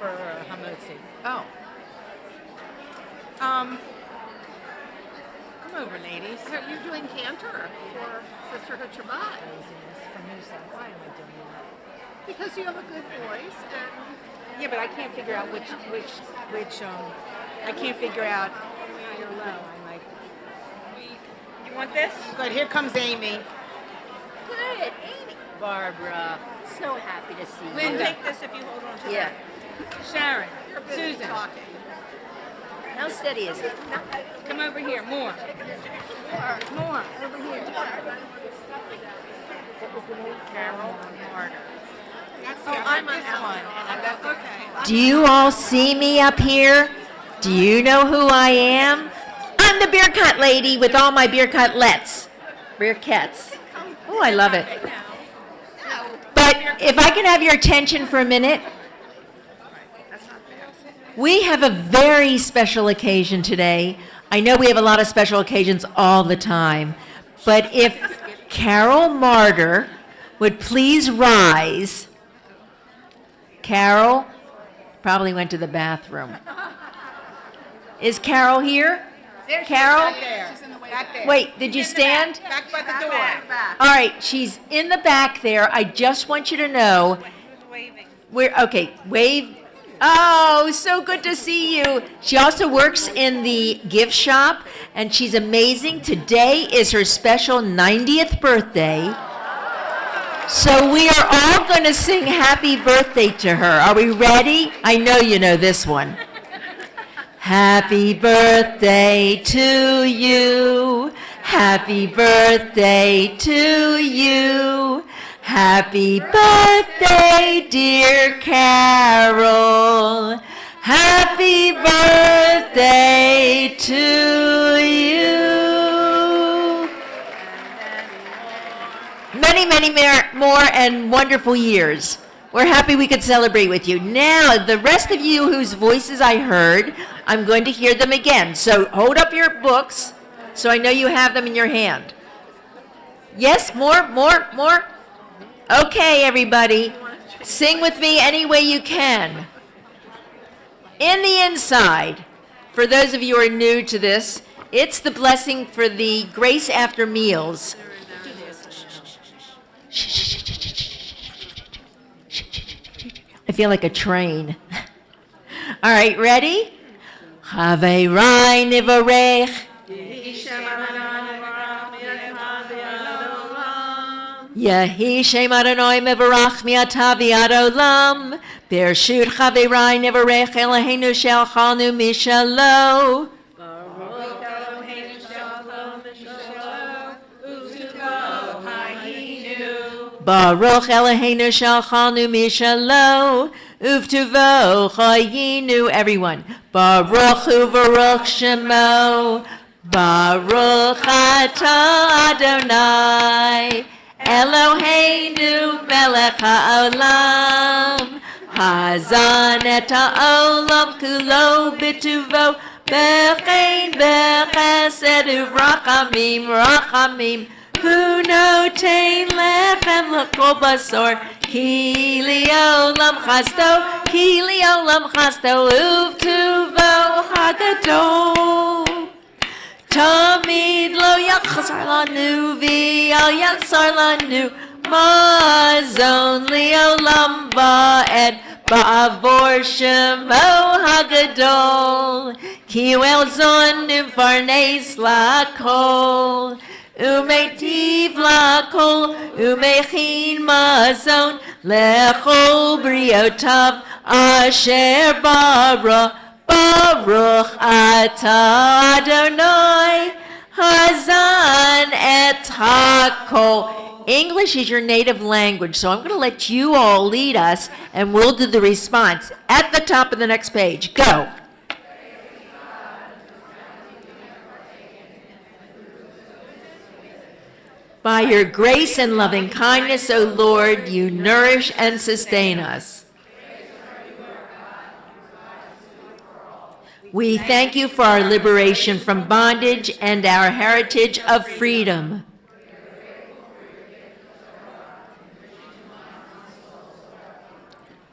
hamotzi. Oh, Come over, ladies. so you're doing cantor for Sisterhood Shabbat Why am I doing that? because you have a good voice and. Yeah, but I can't figure out which I can't figure out high or low. I'm like, you want this? Good. Here comes Amy. Good, Amy. Barbara. So happy to see you. Linda. Take this if you hold on to Yeah. Sharon. You're busy Susan. talking. How steady is it? Come over here. More. More. Over here. What was the name? Carol Martyr. I'm on this one. Okay. Do you all see me up here? Do you know who I am? I'm the beer cut lady with all my beer cutlets. Beer cats. Oh, I love it. But if I can have your attention for a minute. We have a very special occasion today. I know we have a lot of special occasions all the time. But if Carol Martyr would please rise. Carol probably went to the bathroom. Is Carol here? There she is, Carol? back there. Back there. Wait, did you stand? Back by the door. All right, she's in the back there. I just want you to know. Okay, wave. Oh, so good to see you. She also works in the gift shop, and she's amazing. Today is her special 90th birthday. So we are all going to sing happy birthday to her. Are we ready? I know you know this one. Happy birthday to you. Happy birthday to you. Happy birthday, dear Carol. Happy birthday to you. Many, many more and wonderful years. We're happy we could celebrate with you. Now, the rest of you whose voices I heard, I'm going to hear them again. So hold up your books so I know you have them in your hand. Yes, more? Okay, everybody. Sing with me any way you can. In the inside, for those of you who are new to this, it's the blessing for the grace after meals. I feel like a train. All right, ready? Haverai nivarech. Yehi Shem Adonai mevarach mi'ata v'ad olam. Bershut Haverai nivarech Eloheinu shelchanu mishalo. Baruch Eloheinu shalchanu mishalo, uvtuvo chayinu. Everyone. Baruch uvaruch shemo, Baruch atah Adonai, Eloheinu melech haolam, hazan et haolam kulo b'tuvo, b'chein b'chesed u'rachamim, rachamim. Hu notein lechem l'kol basor, ki li'olam chasto, uvtuvo hagadol. Tamid lo yachzar lanu v'al yachzar lanu, mazon li'olam ba'ed ba'avor shemo hagadol, ki el zonu farnes lakol. Umetiv lakol, umechin mazon, lechol briotav, asher bara, baruch atah Adonai, hazan et hakol. English is your native language, so I'm going to let you all lead us, and we'll do the response at the top of the next page. Go. By your grace and loving kindness, O Lord, you nourish and sustain us. We thank you for our liberation from bondage and our heritage of freedom.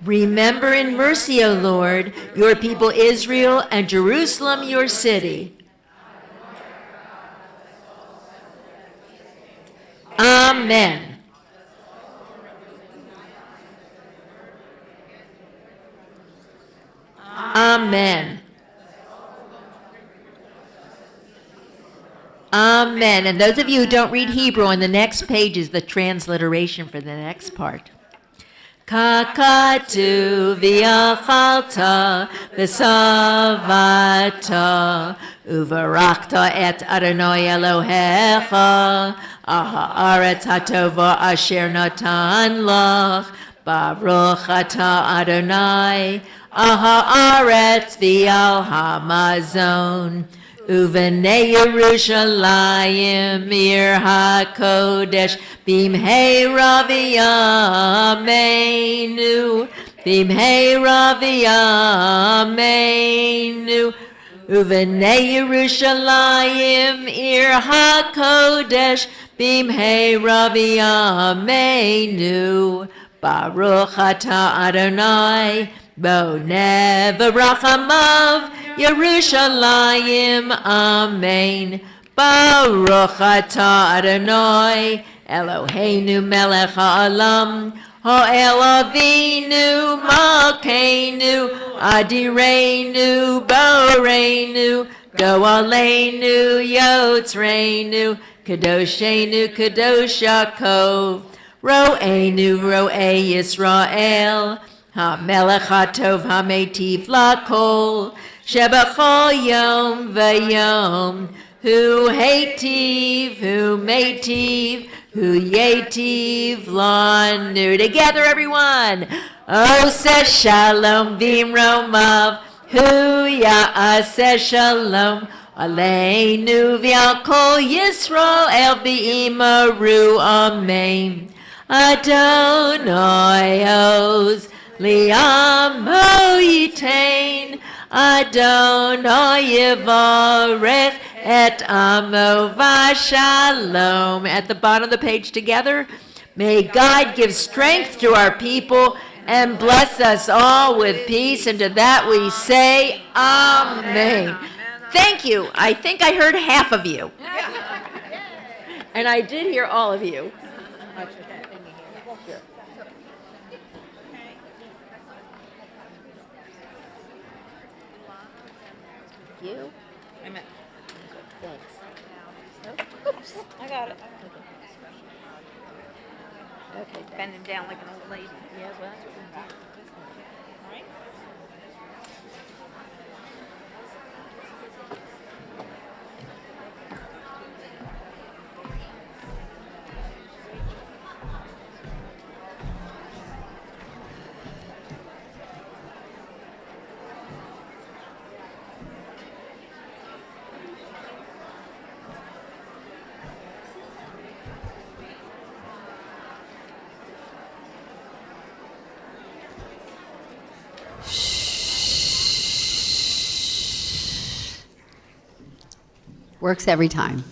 Remember in mercy, O Lord, your people Israel and Jerusalem, your city. Amen. Amen. Amen. And those of you who don't read Hebrew, on the next page is the transliteration for the next part. Kakatu v'yachalta v'savata uvarachta et Adonai Elohecha ha'aretz hatova asher natan lach baruch ata Adonai ha'aretz v'al hamazon Uvenei Yerushalayim Ir HaKodesh Bimheira v'yameinu Bimheira v'yameinu Uvenei Yerushalayim Ir HaKodesh Bimheira v'yameinu Baruch ata Adonai Bo nevarachamav Yerushalayim, Amen. Baruch atah Adonai, Eloheinu melech ha'olam, ha'el avinu malkeinu, adireinu boreinu, goaleinu yotzreinu, kadoshenu kadosh Yaakov, ro'enu ro'ei Yisrael, ha'melech ha'tov ha'metiv lakol, Shebachol yom v'yom, hu heitiv, hu meitiv, hu yetiv lanu. Together, everyone. Oseh shalom v'imromav, hu ya'aseh shalom, aleinu v'al kol Yisrael v'imaru, amen. Adonai oz li'amo yitain, Adonai yivarech et amo v'shalom. At the bottom of the page together. May God give strength to our people and bless us all with peace. And to that we say, Amen. Thank you. I think I heard half of you. And I did hear all of you. You? Thanks. Oops. I got it. Okay, bending down like an old lady. Yeah, well, that's what we do. All right. Works every time.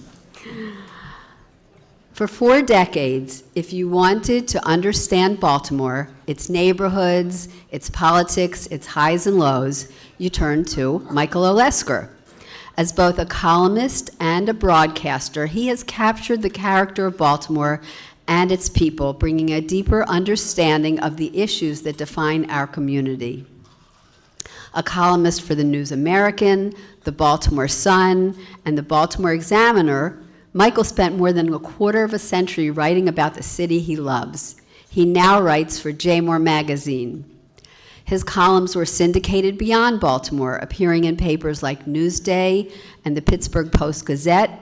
For 4 decades, if you wanted to understand Baltimore, its neighborhoods, its politics, its highs and lows, you turned to Michael Olesker. As both a columnist and a broadcaster, he has captured the character of Baltimore and its people, bringing a deeper understanding of the issues that define our community. A columnist for the News American, the Baltimore Sun, and the Baltimore Examiner, Michael spent more than a quarter of a century writing about the city he loves. He now writes for J-More magazine. His columns were syndicated beyond Baltimore, appearing in papers like Newsday and the Pittsburgh Post-Gazette,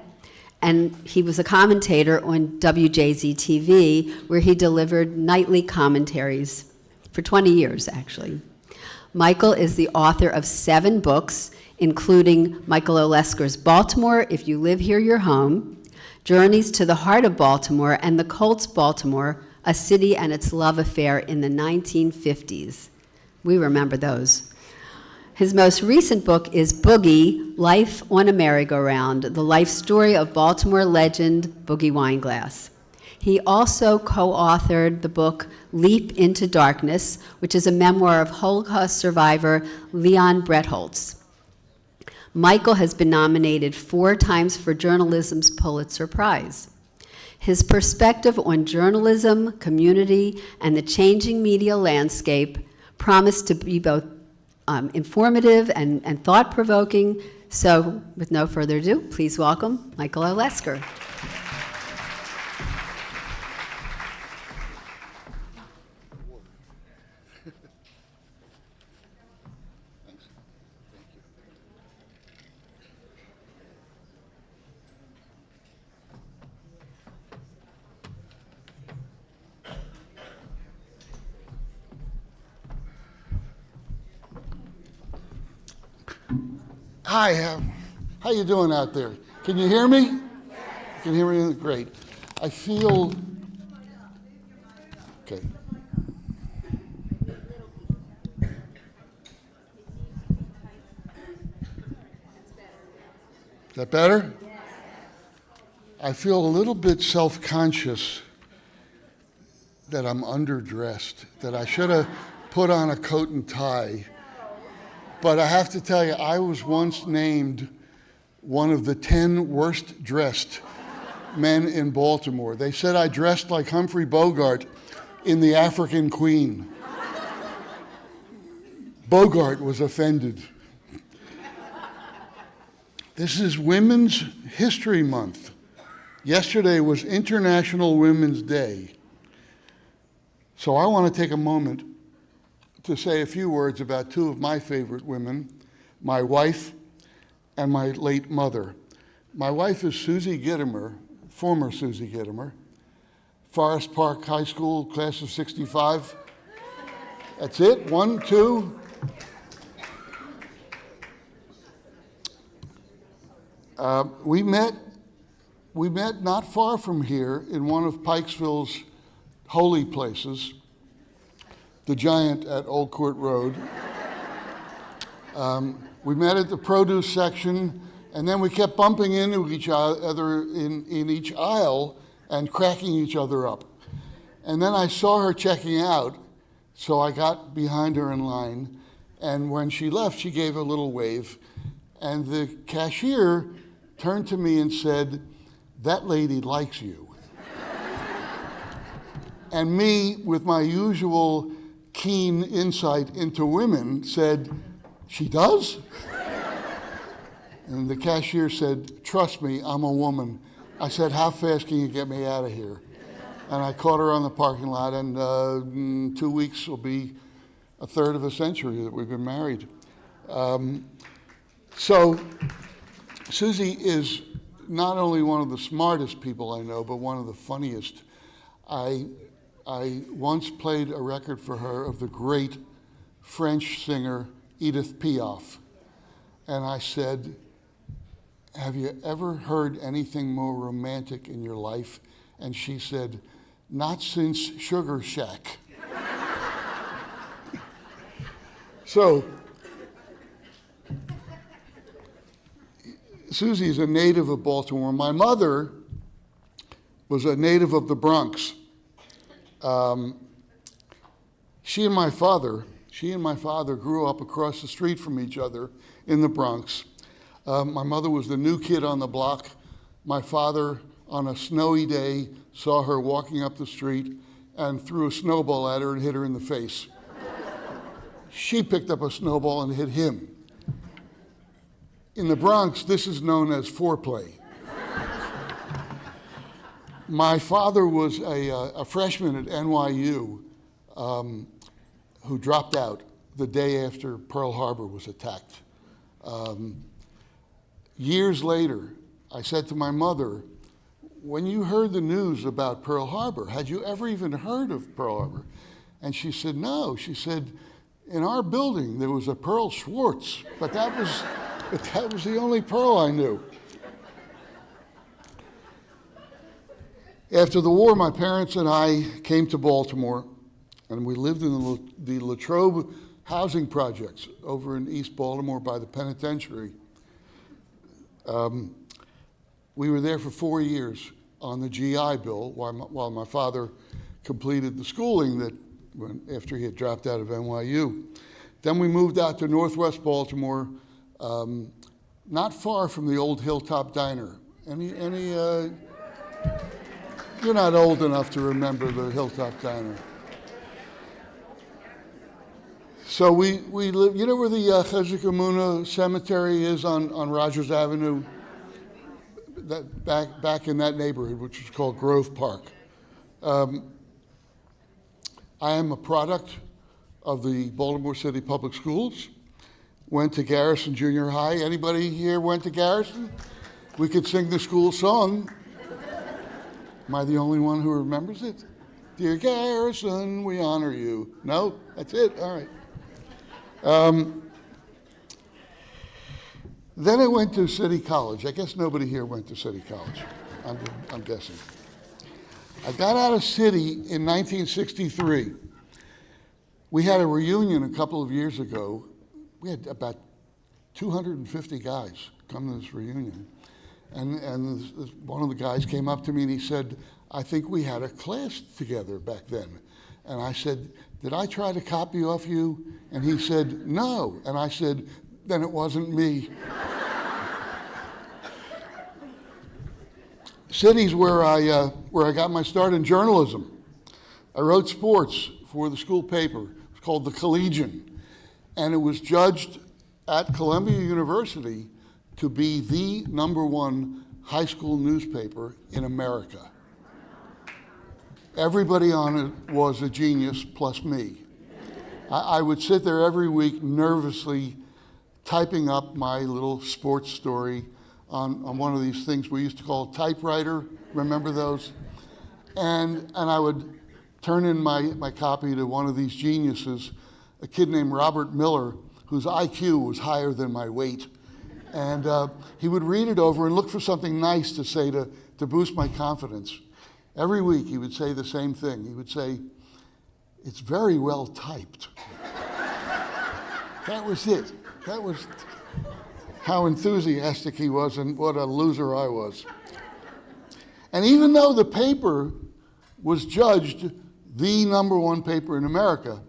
and he was a commentator on WJZ-TV, where he delivered nightly commentaries for 20 years, actually. Michael is the author of 7 books, including Michael Olesker's Baltimore, If You Live Here, You're Home, Journeys to the Heart of Baltimore, and The Colts Baltimore, A City and Its Love Affair in the 1950s. We remember those. His most recent book is Boogie, Life on a Merry-Go-Round, the life story of Baltimore legend Boogie Wineglass. He also co-authored the book Leap into Darkness, which is a memoir of Holocaust survivor Leon Bretholtz. Michael has been nominated 4 times for journalism's Pulitzer Prize. His perspective on journalism, community, and the changing media landscape promise to be both informative and thought-provoking. So, with no further ado, please welcome Michael L. Lesker. Hi, how you doing out there? Can you hear me? Can you hear me? Great. I feel, okay. Is that better? I feel a little bit self-conscious that I'm underdressed, that I should have put on a coat and tie. But I have to tell you, I was once named one of the 10 worst dressed men in Baltimore. They said I dressed like Humphrey Bogart in The African Queen. Bogart was offended. This is Women's History Month. Yesterday was International Women's Day. So I want to take a moment to say a few words about 2 of my favorite women, my wife and my late mother. My wife is Susie Gittimer, former Susie Gittimer, Forest Park High School, class of 65. That's it, 1, 2. We met not far from here in one of Pikesville's holy places, the Giant at Old Court Road. We met at the produce section, and then we kept bumping into each other in each aisle and cracking each other up. And then I saw her checking out, so I got behind her in line, and when she left, she gave a little wave, and the cashier turned to me and said, "That lady likes you." And me, with my usual keen insight into women, said, "She does?" And the cashier said, "Trust me, I'm a woman." I said, "How fast can you get me out of here?" And I caught her on the parking lot, and in 2 weeks will be a third of a century that we've been married. So Susie is not only one of the smartest people I know, but one of the funniest. I once played a record for her of the great French singer Edith Piaf. And I said, "Have you ever heard anything more romantic in your life?" And she said, "Not since Sugar Shack." So, Susie is a native of Baltimore. My mother was a native of the Bronx. She and my father grew up across the street from each other in the Bronx. My mother was the new kid on the block. My father, on a snowy day, saw her walking up the street and threw a snowball at her and hit her in the face. She picked up a snowball and hit him. In the Bronx, this is known as foreplay. My father was a freshman at NYU who dropped out the day after Pearl Harbor was attacked. Years later, I said to my mother, "When you heard the news about Pearl Harbor, had you ever even heard of Pearl Harbor?" And she said, "No." She said, "In our building, there was a Pearl Schwartz, but that was the only Pearl I knew." After the war, my parents and I came to Baltimore, and we lived in the Latrobe housing projects over in East Baltimore by the penitentiary. We were there for 4 years, on the GI Bill while my father completed the schooling after he had dropped out of NYU. Then we moved out to Northwest Baltimore, not far from the old Hilltop Diner. You're not old enough to remember the Hilltop Diner. So we live, you know where the Chezikamuna Cemetery is on Rogers Avenue? Back in that neighborhood, which is called Grove Park. I am a product of the Baltimore City Public Schools. Went to Garrison Junior High. Anybody here went to Garrison? We could sing the school song. Am I the only one who remembers it? Dear Garrison, we honor you. No? That's it? All right. Then I went to City College. I guess nobody here went to City College, I'm guessing. I got out of City in 1963. We had a reunion a couple of years ago. We had about 250 guys come to this reunion. And one of the guys came up to me and he said, I think we had a class together back then. And I said, did I try to copy off you? And he said, no. And I said, then it wasn't me. City's where I got my start in journalism. I wrote sports for the school paper. It was called The Collegian. And it was judged at Columbia University to be the #1 high school newspaper in America. Everybody on it was a genius plus me. I would sit there every week nervously typing up my little sports story on one of these things we used to call a typewriter. Remember those? And I would turn in my copy to one of these geniuses, a kid named Robert Miller, whose IQ was higher than my weight. And he would read it over and look for something nice to say to boost my confidence. Every week he would say the same thing. He would say, it's very well typed. That was it. That was how enthusiastic he was and what a loser I was. And even though the paper was judged the #1 paper in America,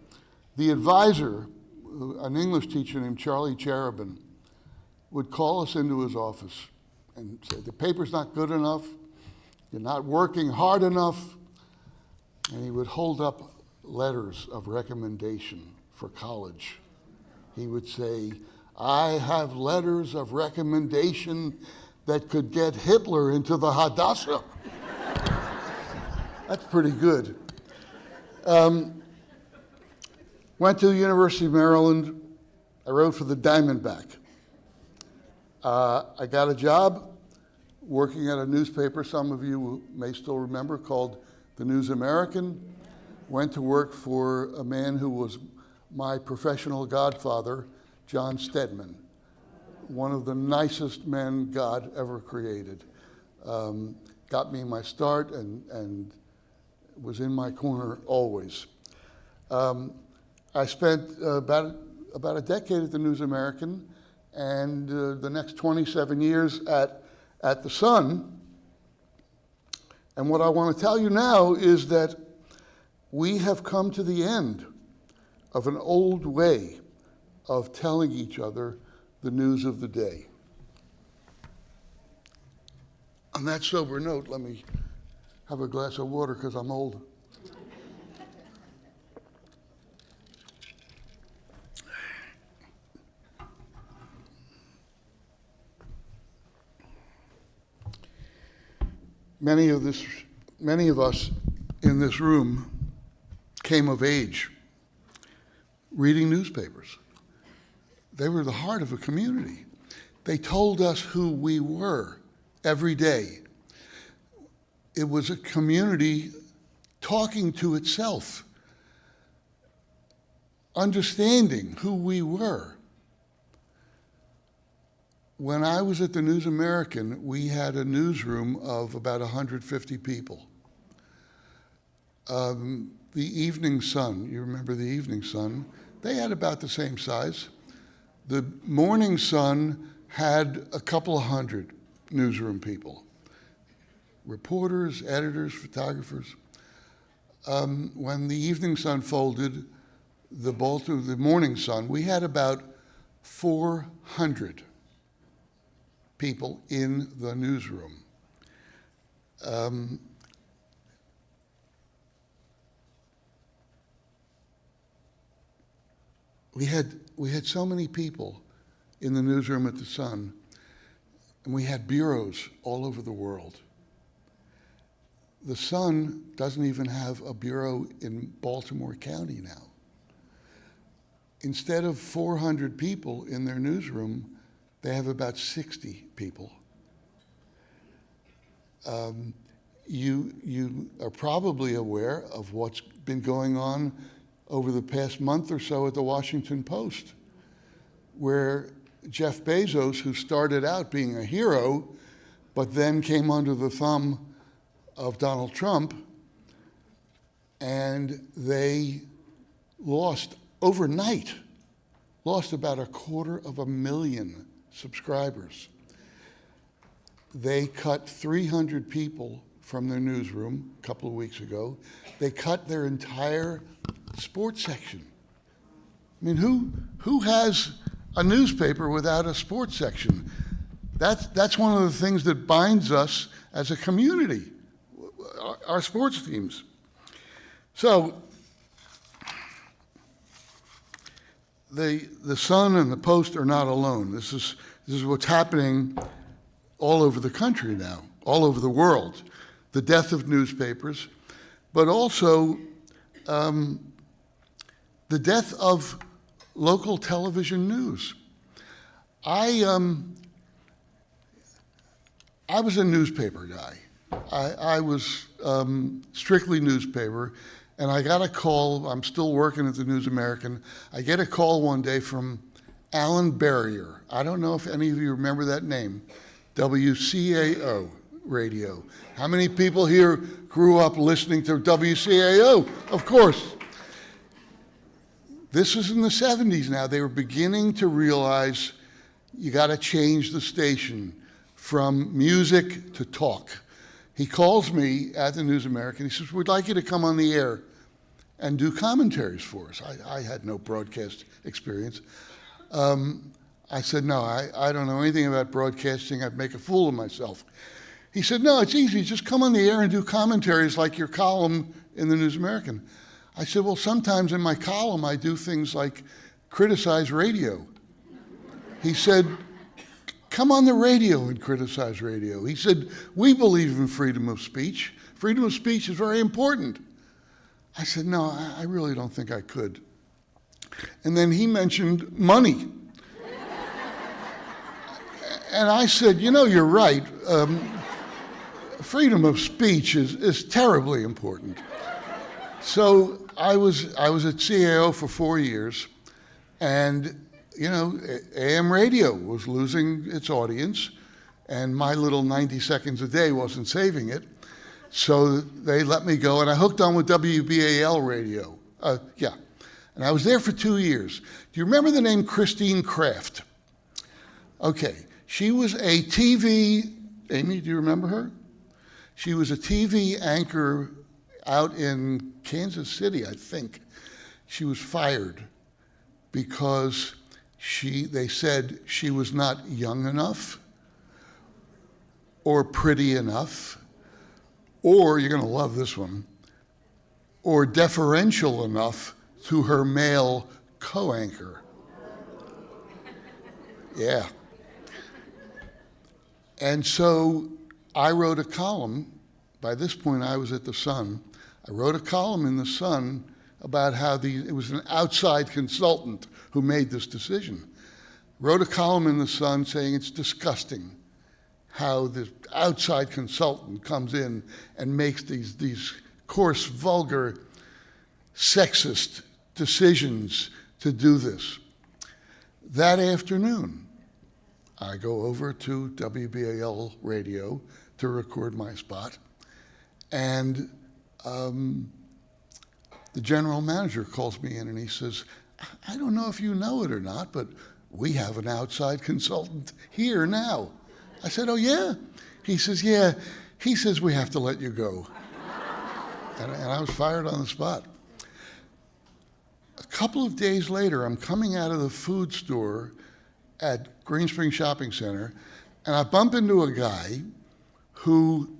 the advisor, an English teacher named Charlie Cherubin, would call us into his office and say, the paper's not good enough, you're not working hard enough, and he would hold up letters of recommendation for college. He would say, I have letters of recommendation that could get Hitler into the Hadassah. That's pretty good. Went to the University of Maryland. I wrote for the Diamondback. I got a job working at a newspaper some of you may still remember called The News American. Went to work for a man who was my professional godfather, John Stedman, one of the nicest men God ever created. Got me my start and was in my corner always. I spent about a decade at the News American and the next 27 years at the Sun. And what I want to tell you now is that we have come to the end of an old way of telling each other the news of the day. On that sober note, let me have a glass of water because I'm old. Many of us in this room came of age reading newspapers. They were the heart of a community. They told us who we were every day. It was a community talking to itself, understanding who we were. When I was at the News American, we had a newsroom of about 150 people. The Evening Sun, you remember the Evening Sun, they had about the same size. The Morning Sun had a couple of hundred newsroom people. reporters, editors, photographers. When the Evening Sun folded, the Morning Sun, we had about 400 people in the newsroom. We had so many people in the newsroom at the Sun, and we had bureaus all over the world. The Sun doesn't even have a bureau in Baltimore County now. Instead of 400 people in their newsroom, they have about 60 people. You are probably aware of what's been going on over the past month or so at the Washington Post, where Jeff Bezos, who started out being a hero, but then came under the thumb of Donald Trump, and they overnight lost about 250,000 subscribers. They cut 300 people from their newsroom a couple of weeks ago. They cut their entire sports section. I mean, who has a newspaper without a sports section? That's one of the things that binds us as a community, our sports teams. So the Sun and the Post are not alone. This is what's happening all over the country now, all over the world. The death of newspapers, but also the death of local television news. I was a newspaper guy. I was strictly newspaper, and I got a call. I'm still working at the News American. I get a call one day from Alan Berrier. I don't know if any of you remember that name. WCAO radio. How many people here grew up listening to WCAO? Of course. This is in the 70s now. They were beginning to realize you got to change the station from music to talk. He calls me at the News American. He says, we'd like you to come on the air and do commentaries for us. I had no broadcast experience. I said, no, I don't know anything about broadcasting. I'd make a fool of myself. He said, no, it's easy. Just come on the air and do commentaries like your column in the News American. I said, well, sometimes in my column I do things like criticize radio. He said, come on the radio and criticize radio. He said, we believe in freedom of speech. Freedom of speech is very important. I said, no, I really don't think I could. And then he mentioned money. And I said, you know, you're right. Freedom of speech is terribly important. So I was at CAO for 4 years, and you know, AM radio was losing its audience, and my little 90 seconds a day wasn't saving it. So they let me go, and I hooked on with WBAL radio. And I was there for 2 years. Do you remember the name Christine Kraft? Okay, she was a TV, Amy, do you remember her? She was a TV anchor out in Kansas City, I think. She was fired because they said she was not young enough or pretty enough, or, you're going to love this one, or deferential enough to her male co-anchor. Yeah. And so I wrote a column. By this point, I was at the Sun. I wrote a column in the Sun about how it was an outside consultant who made this decision. Wrote a column in the Sun saying it's disgusting how the outside consultant comes in and makes these coarse, vulgar, sexist decisions to do this. That afternoon, I go over to WBAL radio to record my spot, and the general manager calls me in and he says, I don't know if you know it or not, but we have an outside consultant here now. I said, oh yeah? He says, yeah, He says, we have to let you go. And I was fired on the spot. A couple of days later, I'm coming out of the food store at Green Spring Shopping Center, and I bump into a guy who,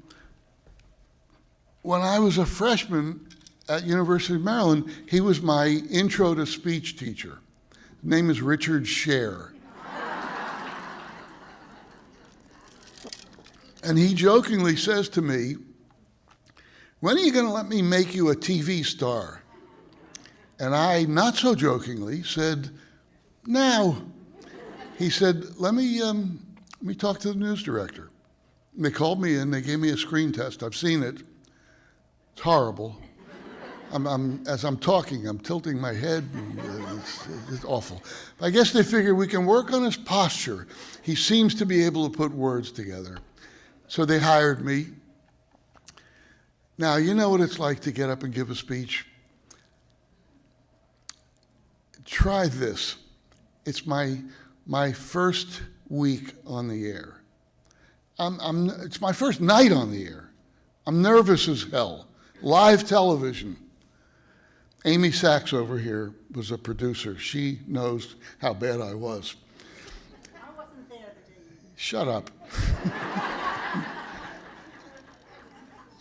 when I was a freshman at University of Maryland, he was my intro to speech teacher. His name is Richard Scher. And he jokingly says to me, when are you going to let me make you a TV star? And I, not so jokingly, said, now. He said, let me talk to the news director. And they called me in, they gave me a screen test. I've seen it. It's horrible. As I'm talking, I'm tilting my head. And it's awful. I guess they figure we can work on his posture. He seems to be able to put words together. So they hired me. Now, you know what it's like to get up and give a speech? Try this. It's my first week on the air. It's my first night on the air. I'm nervous as hell. Live television. Amy Sachs over here was a producer. She knows how bad I was. I wasn't there the day. Shut up.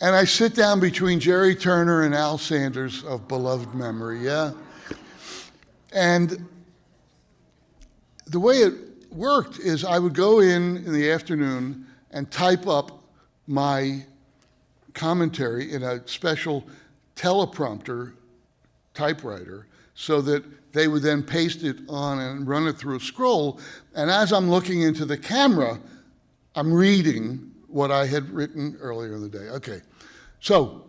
And I sit down between Jerry Turner and Al Sanders of beloved memory, yeah? And the way it worked is I would go in the afternoon and type up my commentary in a special teleprompter typewriter so that they would then paste it on and run it through a scroll. And as I'm looking into the camera, I'm reading what I had written earlier in the day. Okay, so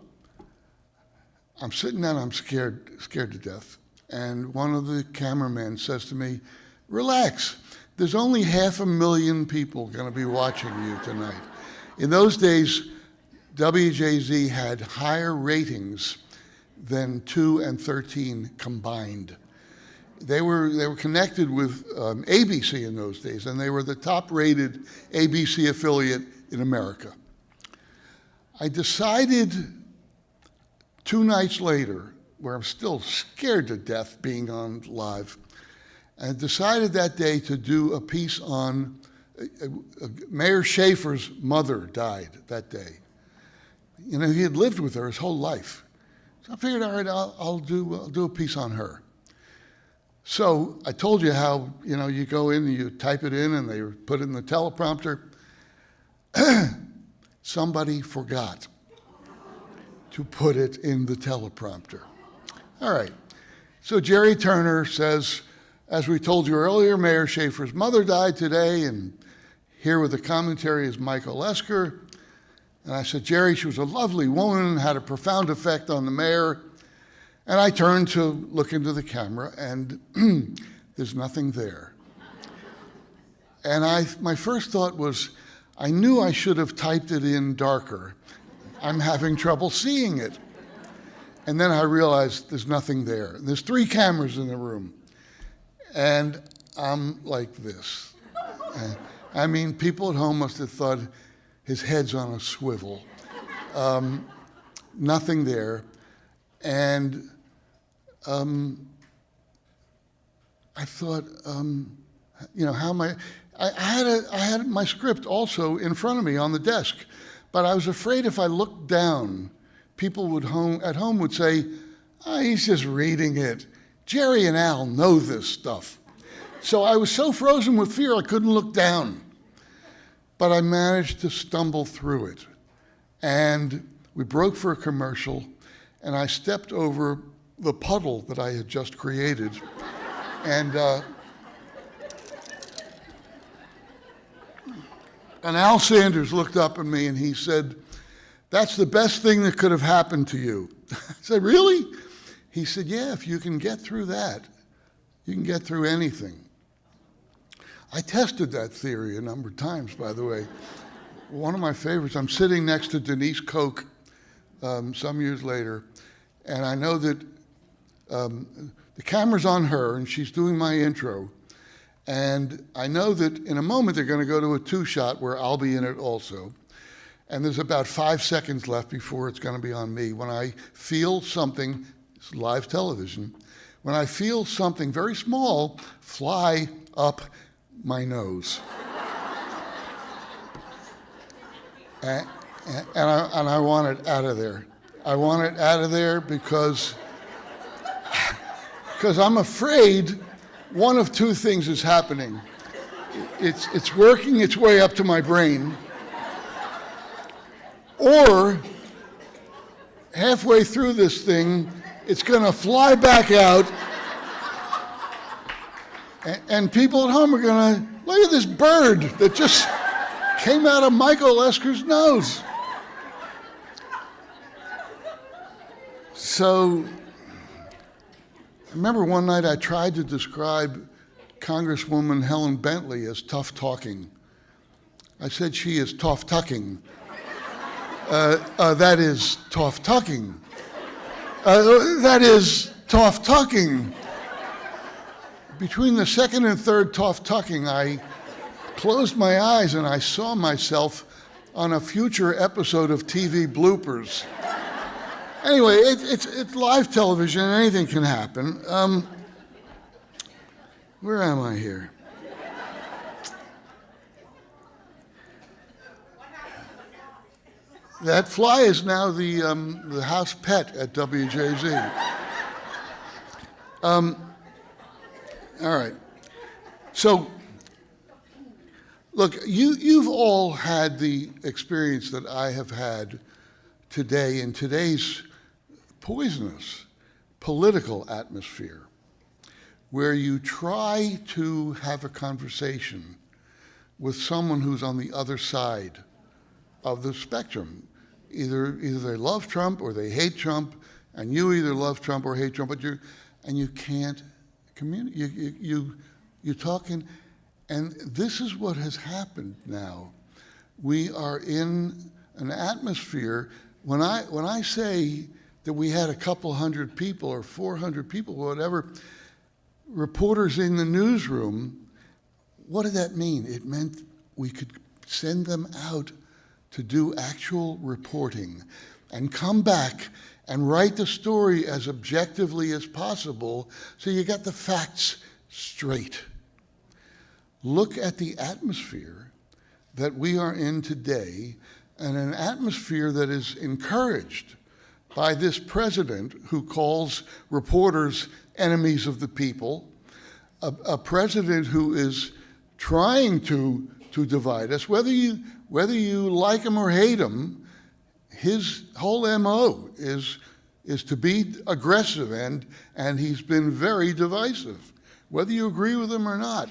I'm sitting down, I'm scared to death. And one of the cameramen says to me, relax, there's only 500,000 people going to be watching you tonight. In those days, WJZ had higher ratings than 2 and 13 combined. They were connected with ABC in those days, and they were the top-rated ABC affiliate in America. I decided 2 nights later, where I'm still scared to death being on live, and decided that day to do a piece on Mayor Schaefer's mother died that day. You know, he had lived with her his whole life. So I figured, all right, I'll do a piece on her. So I told you how, you know, you go in and you type it in and they put it in the teleprompter. Somebody forgot to put it in the teleprompter. All right, so Jerry Turner says, as we told you earlier, Mayor Schaefer's mother died today, and here with the commentary is Michael Esker. And I said, Jerry, she was a lovely woman, had a profound effect on the mayor. And I turned to look into the camera, and there's nothing there. And my first thought was, I knew I should have typed it in darker. I'm having trouble seeing it. And then I realized there's nothing there. There's 3 cameras in the room. And I'm like this. I mean, people at home must have thought his head's on a swivel. Nothing there. And I thought, you know, how am I had my script also in front of me on the desk, but I was afraid if I looked down, people at home would say, oh, he's just reading it. Jerry and Al know this stuff. So I was so frozen with fear I couldn't look down. But I managed to stumble through it. And we broke for a commercial, and I stepped over the puddle that I had just created. And Al Sanders looked up at me and he said, that's the best thing that could have happened to you. I said, really? He said, yeah, if you can get through that, you can get through anything. I tested that theory a number of times, by the way. One of my favorites, I'm sitting next to Denise Koch some years later, and I know that the camera's on her, and she's doing my intro, and I know that in a moment they're going to go to a 2-shot where I'll be in it also. and there's about 5 seconds left before it's going to be on me. When I feel something, it's live television, when I feel something very small fly up my nose. And I want it out of there. I want it out of there because I'm afraid one of two things is happening. It's working its way up to my brain, or halfway through this thing, it's going to fly back out, and people at home are going to, look at this bird that just came out of Michael Esker's nose. So, I remember one night I tried to describe Congresswoman Helen Bentley as tough talking. I said she is tough tucking. That is tough tucking. That is tough tucking. Between the second and third tough tucking, I closed my eyes and I saw myself on a future episode of TV bloopers. Anyway, it's live television and anything can happen. Where am I here? That fly is now the house pet at WJZ. All right. So, look, you've all had the experience that I have had today in today's poisonous political atmosphere, where you try to have a conversation with someone who's on the other side of the spectrum. Either they love Trump or they hate Trump, and you either love Trump or hate Trump, but you can't communicate. You're talking, and this is what has happened now. We are in an atmosphere. When I say that we had a couple hundred people or 400 people, whatever, reporters in the newsroom, what did that mean? It meant we could send them out to do actual reporting and come back and write the story as objectively as possible so you got the facts straight. Look at the atmosphere that we are in today, and an atmosphere that is encouraged by this president who calls reporters enemies of the people, a president who is trying to divide us, whether you like him or hate him. His whole MO is to be aggressive, and he's been very divisive, whether you agree with him or not.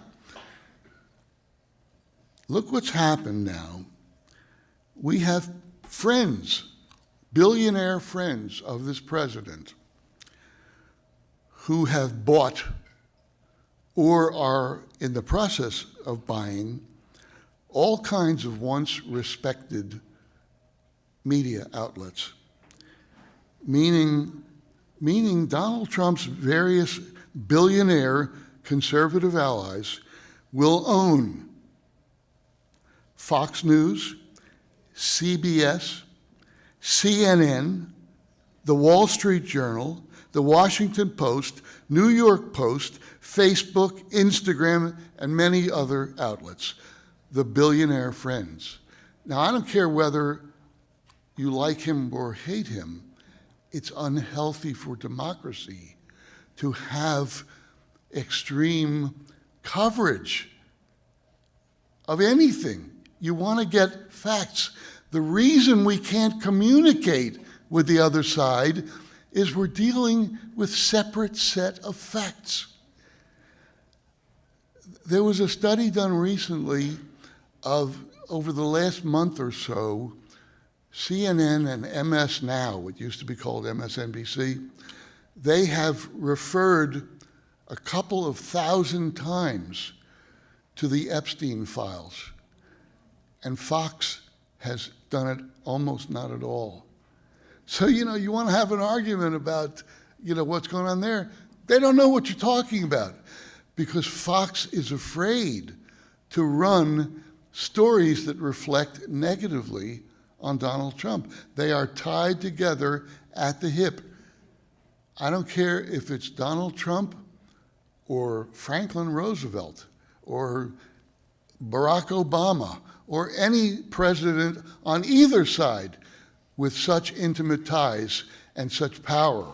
Look what's happened now. We have friends, billionaire friends of this president, who have bought or are in the process of buying all kinds of once respected media outlets, meaning Donald Trump's various billionaire conservative allies will own Fox News, CBS, CNN, The Wall Street Journal, The Washington Post, New York Post, Facebook, Instagram, and many other outlets. The billionaire friends. Now, I don't care whether you like him or hate him. It's unhealthy for democracy to have extreme coverage of anything. You want to get facts. The reason we can't communicate with the other side is we're dealing with separate set of facts. There was a study done recently of, over the last month or so, CNN and MS Now, what used to be called MSNBC, they have referred a couple of thousand times to the Epstein files. And Fox has done it almost not at all. So, you want to have an argument about, what's going on there. They don't know what you're talking about because Fox is afraid to run stories that reflect negatively on Donald Trump. They are tied together at the hip. I don't care if it's Donald Trump or Franklin Roosevelt or Barack Obama or any president on either side with such intimate ties and such power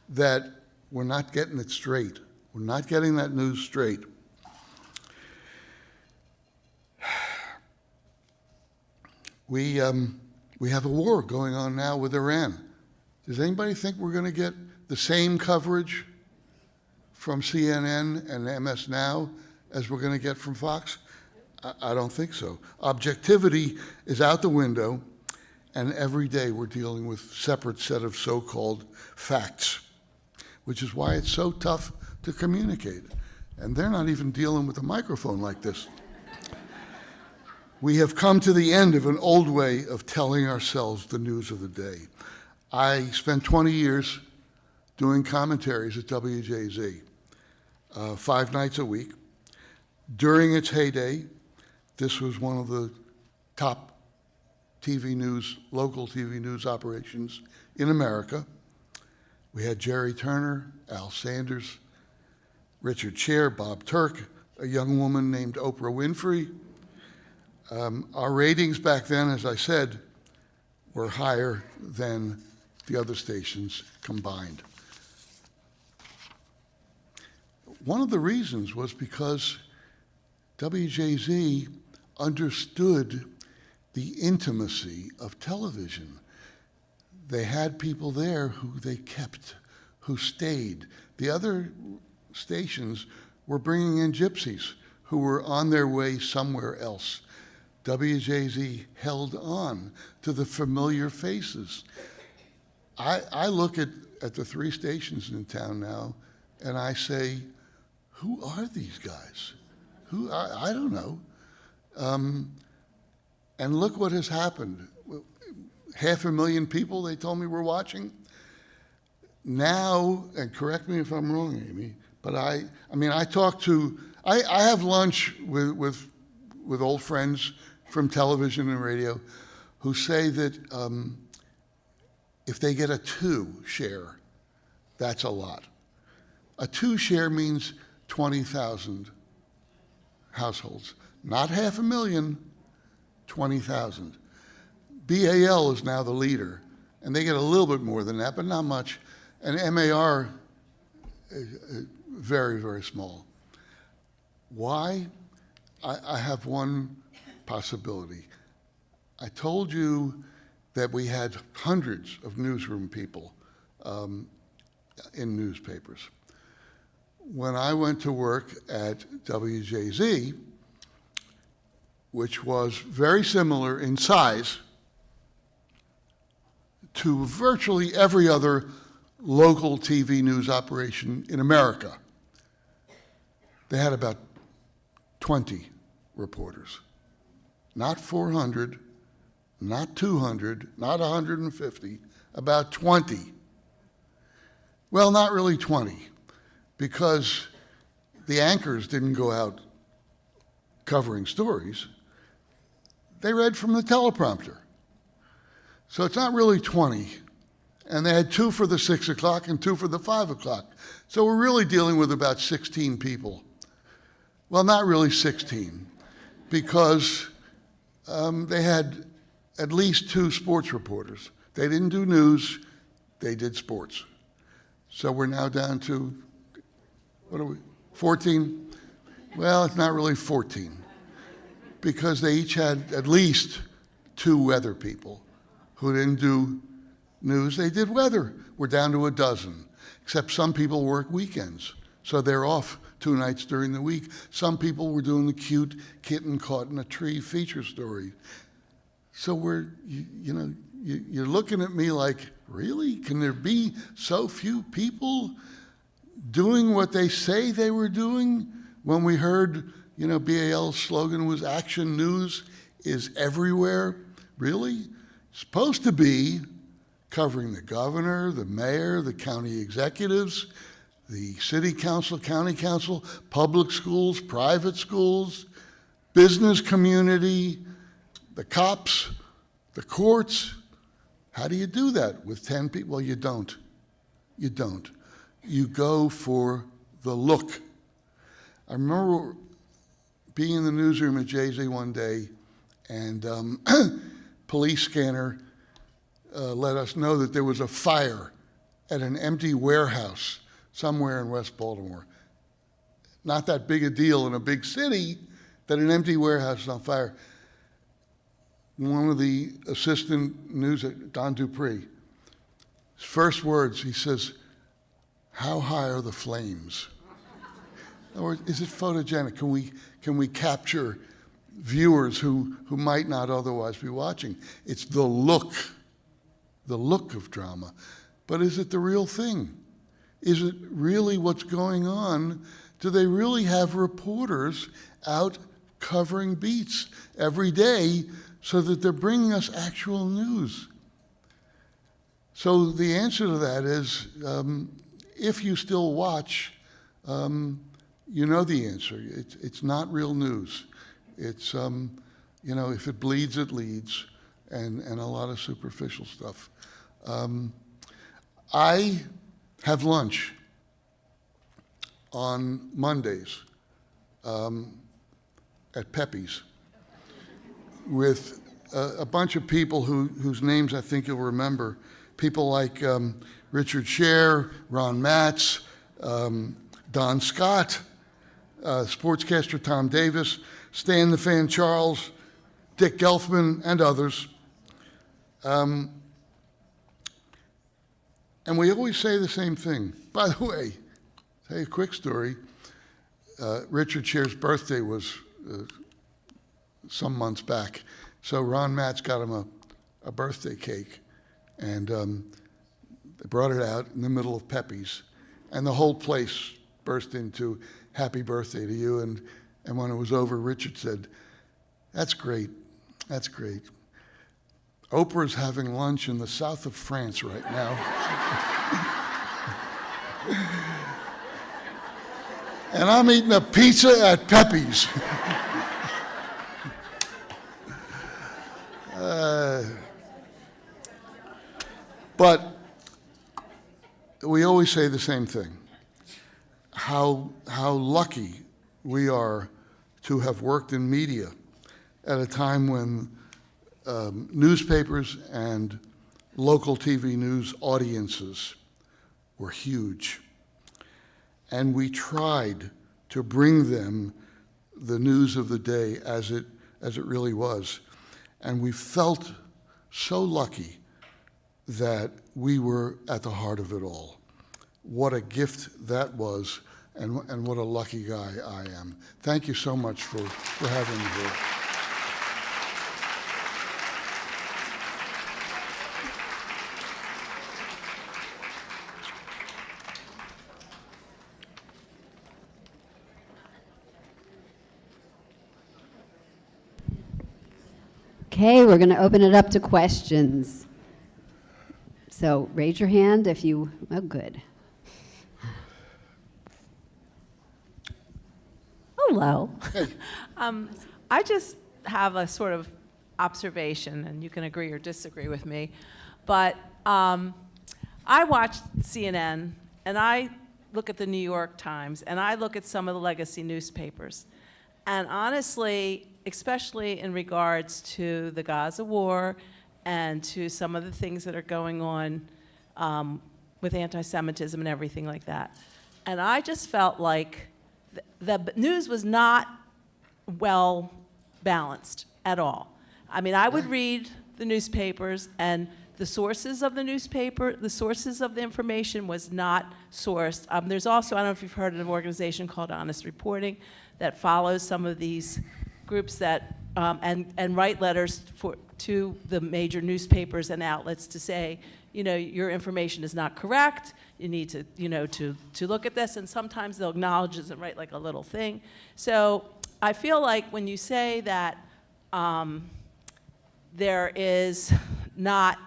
that we're not getting it straight. We're not getting that news straight. We have a war going on now with Iran. Does anybody think we're going to get the same coverage from CNN and MS Now as we're going to get from Fox? I don't think so. Objectivity is out the window, and every day we're dealing with separate set of so-called facts, which is why it's so tough to communicate. And they're not even dealing with a microphone like this. We have come to the end of an old way of telling ourselves the news of the day. I spent 20 years doing commentaries at WJZ, 5 nights a week. During its heyday, this was one of the top TV news, local TV news operations in America. We had Jerry Turner, Al Sanders, Richard Scher, Bob Turk, a young woman named Oprah Winfrey. Our ratings back then, as I said, were higher than the other stations combined. One of the reasons was because WJZ understood the intimacy of television. They had people there who they kept, who stayed. The other stations were bringing in gypsies who were on their way somewhere else. WJZ held on to the familiar faces. I look at the 3 stations in town now, and I say, who are these guys? I don't know. And look what has happened. 500,000 people, they told me, were watching. Now, and correct me if I'm wrong, Amy, but I have lunch with old friends from television and radio who say that if they get a 2 share, that's a lot. A 2 share means 20,000 households, not 500,000, 20,000. BAL is now the leader, and they get a little bit more than that, but not much. And MAR, very, very small. Why? I have one possibility. I told you that we had hundreds of newsroom people in newspapers. When I went to work at WJZ, which was very similar in size to virtually every other local TV news operation in America, they had about 20 reporters. Not 400, not 200, not 150, about 20. Well, not really 20, because the anchors didn't go out covering stories. They read from the teleprompter. So it's not really 20. And they had 2 for the 6 o'clock and 2 for the 5 o'clock. So we're really dealing with about 16 people. Well, not really 16, because they had at least 2 sports reporters. They didn't do news, they did sports. So we're now down to, 14? Well, it's not really 14, because they each had at least 2 weather people who didn't do news, they did weather. We're down to a dozen, except some people work weekends, so they're off 2 nights during the week. Some people were doing the cute kitten caught in a tree feature story. So you're looking at me like, really? Can there be so few people doing what they say they were doing? When we heard, BAL's slogan was "Action News is everywhere." Really? Supposed to be covering the governor, the mayor, the county executives, the city council, county council, public schools, private schools, business community, the cops, The courts, how do you do that with 10 people? Well, you don't. You don't. You go for the look. I remember being in the newsroom at Jay-Z one day, and police scanner let us know that there was a fire at an empty warehouse somewhere in West Baltimore. Not that big a deal in a big city that an empty warehouse is on fire. One of the assistant news, Don Dupree, his first words, he says, "How high are the flames?" In other words, is it photogenic? Can we capture viewers who might not otherwise be watching? It's the look of drama. But is it the real thing? Is it really what's going on? Do they really have reporters out covering beats every day so that they're bringing us actual news? So the answer to that is, if you still watch, you know the answer. It's not real news. It's, if it bleeds, it leads, and a lot of superficial stuff. I have lunch on Mondays at Pepe's with a bunch of people whose names I think you'll remember. People like Richard Scher, Ron Matz, Don Scott, sportscaster Tom Davis, Stan the Fan Charles, Dick Gelfman, and others. And we always say the same thing. By the way, tell you a quick story. Richard Scher's birthday was some months back. So Ron Matz got him a birthday cake. And they brought it out in the middle of Pepe's. And the whole place burst into "Happy birthday to you." And when it was over, Richard said, "That's great. That's great. Oprah's having lunch in the south of France right now." And I'm eating a pizza at Pepe's. But we always say the same thing. How lucky we are to have worked in media at a time when newspapers and local TV news audiences were huge. And we tried to bring them the news of the day as it really was. And we felt so lucky that we were at the heart of it all. What a gift that was, and what a lucky guy I am. Thank you so much for having me here. Okay, we're going to open it up to questions. So raise your hand if you, oh, good. Hello. I just have a sort of observation, and you can agree or disagree with me, but I watch CNN, and I look at the New York Times, and I look at some of the legacy newspapers. And honestly, especially in regards to the Gaza war and to some of the things that are going on with anti-Semitism and everything like that. And I just felt like the news was not well balanced at all. I mean, I would read the newspapers, and the sources of the newspaper, the sources of the information was not sourced. There's also, I don't know if you've heard of an organization called Honest Reporting that follows some of these groups that, and write letters to the major newspapers and outlets to say, your information is not correct, you need to, to look at this, and sometimes they'll acknowledge it and write like a little thing. So I feel like when you say that there is not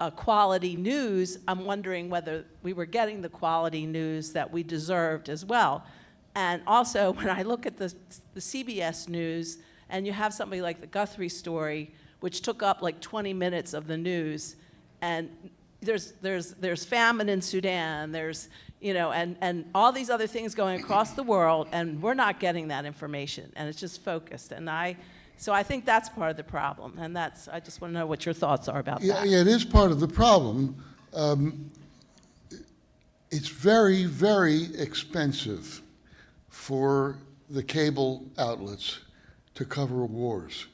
a quality news, I'm wondering whether we were getting the quality news that we deserved as well. And also, when I look at the CBS News, and you have somebody like the Guthrie story, which took up like 20 minutes of the news. And there's famine in Sudan, there's, and all these other things going across the world, and we're not getting that information, and it's just focused. So I think that's part of the problem, and I just want to know what your thoughts are about that. Yeah, it is part of the problem. It's very, very expensive for the cable outlets to cover wars.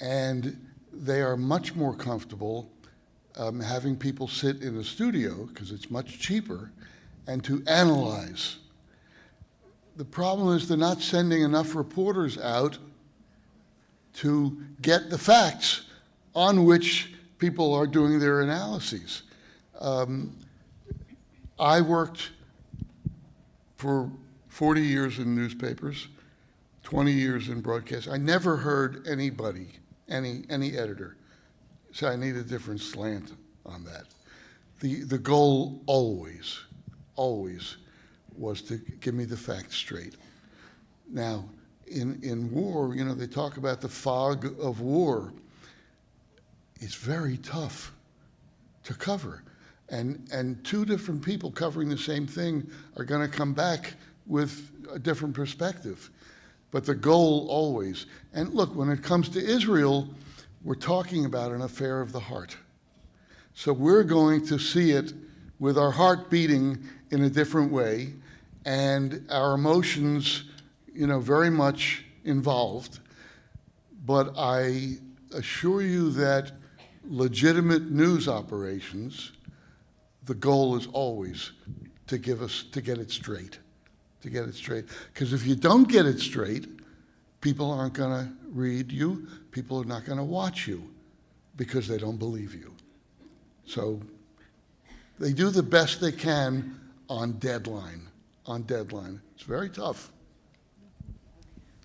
And they are much more comfortable having people sit in a studio, because it's much cheaper, and to analyze. The problem is they're not sending enough reporters out to get the facts on which people are doing their analyses. I worked for 40 years in newspapers, 20 years in broadcast. I never heard anybody, any editor, say I need a different slant on that. The goal always was to give me the facts straight. Now, in war, they talk about the fog of war. It's very tough to cover. And two different people covering the same thing are going to come back with a different perspective. But the goal always, and look, when it comes to Israel, we're talking about an affair of the heart. So we're going to see it with our heart beating in a different way, and our emotions, very much involved. But I assure you that legitimate news operations, the goal is always to get it straight. Because if you don't get it straight, people aren't going to read you, people are not going to watch you, because they don't believe you. So they do the best they can on deadline. It's very tough.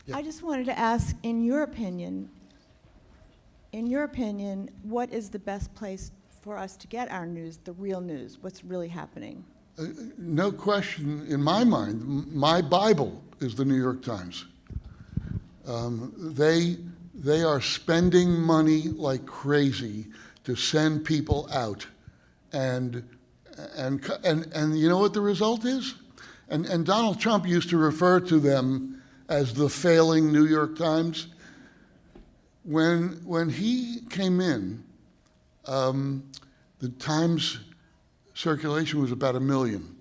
Yeah. I just wanted to ask, in your opinion, what is the best place for us to get our news, the real news, what's really happening? No question, in my mind, my Bible is the New York Times. They are spending money like crazy to send people out, and you know what the result is? And Donald Trump used to refer to them as the failing New York Times. When he came in, the Times circulation was about 1 million.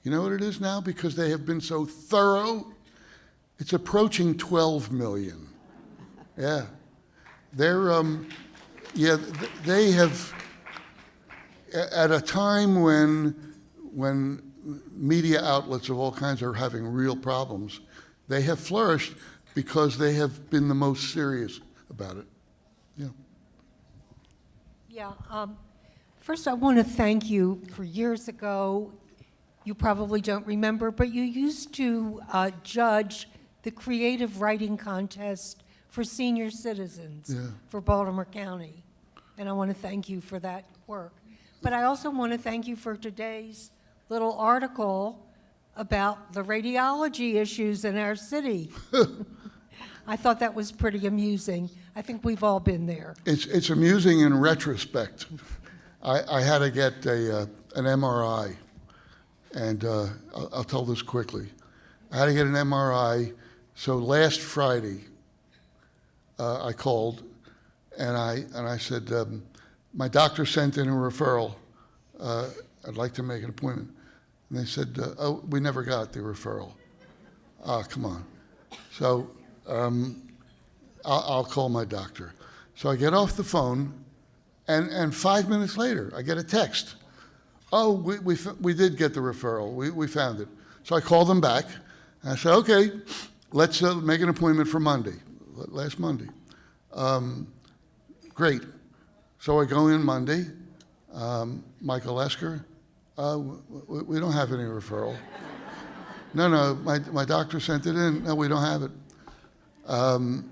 You know what it is now? Because they have been so thorough, it's approaching 12 million. Yeah. They have, at a time when media outlets of all kinds are having real problems, they have flourished because they have been the most serious about it. Yeah. Yeah. First, I want to thank you. For years ago, you probably don't remember, but you used to judge the creative writing contest for senior citizens for Baltimore County. And I want to thank you for that work. But I also want to thank you for today's little article about the radiology issues in our city. I thought that was pretty amusing. I think we've all been there. It's amusing in retrospect. I had to get an MRI, and I'll tell this quickly. I had to get an MRI, so last Friday I called, and I said, my doctor sent in a referral. I'd like to make an appointment. And they said, oh, we never got the referral. Come on. So I'll call my doctor. So I get off the phone, and 5 minutes later, I get a text. Oh, we did get the referral. We found it. So I called them back, and I said, okay, let's make an appointment for Monday, last Monday. Great. So I go in Monday. Michael Esker, we don't have any referral. No, my doctor sent it in. No, we don't have it.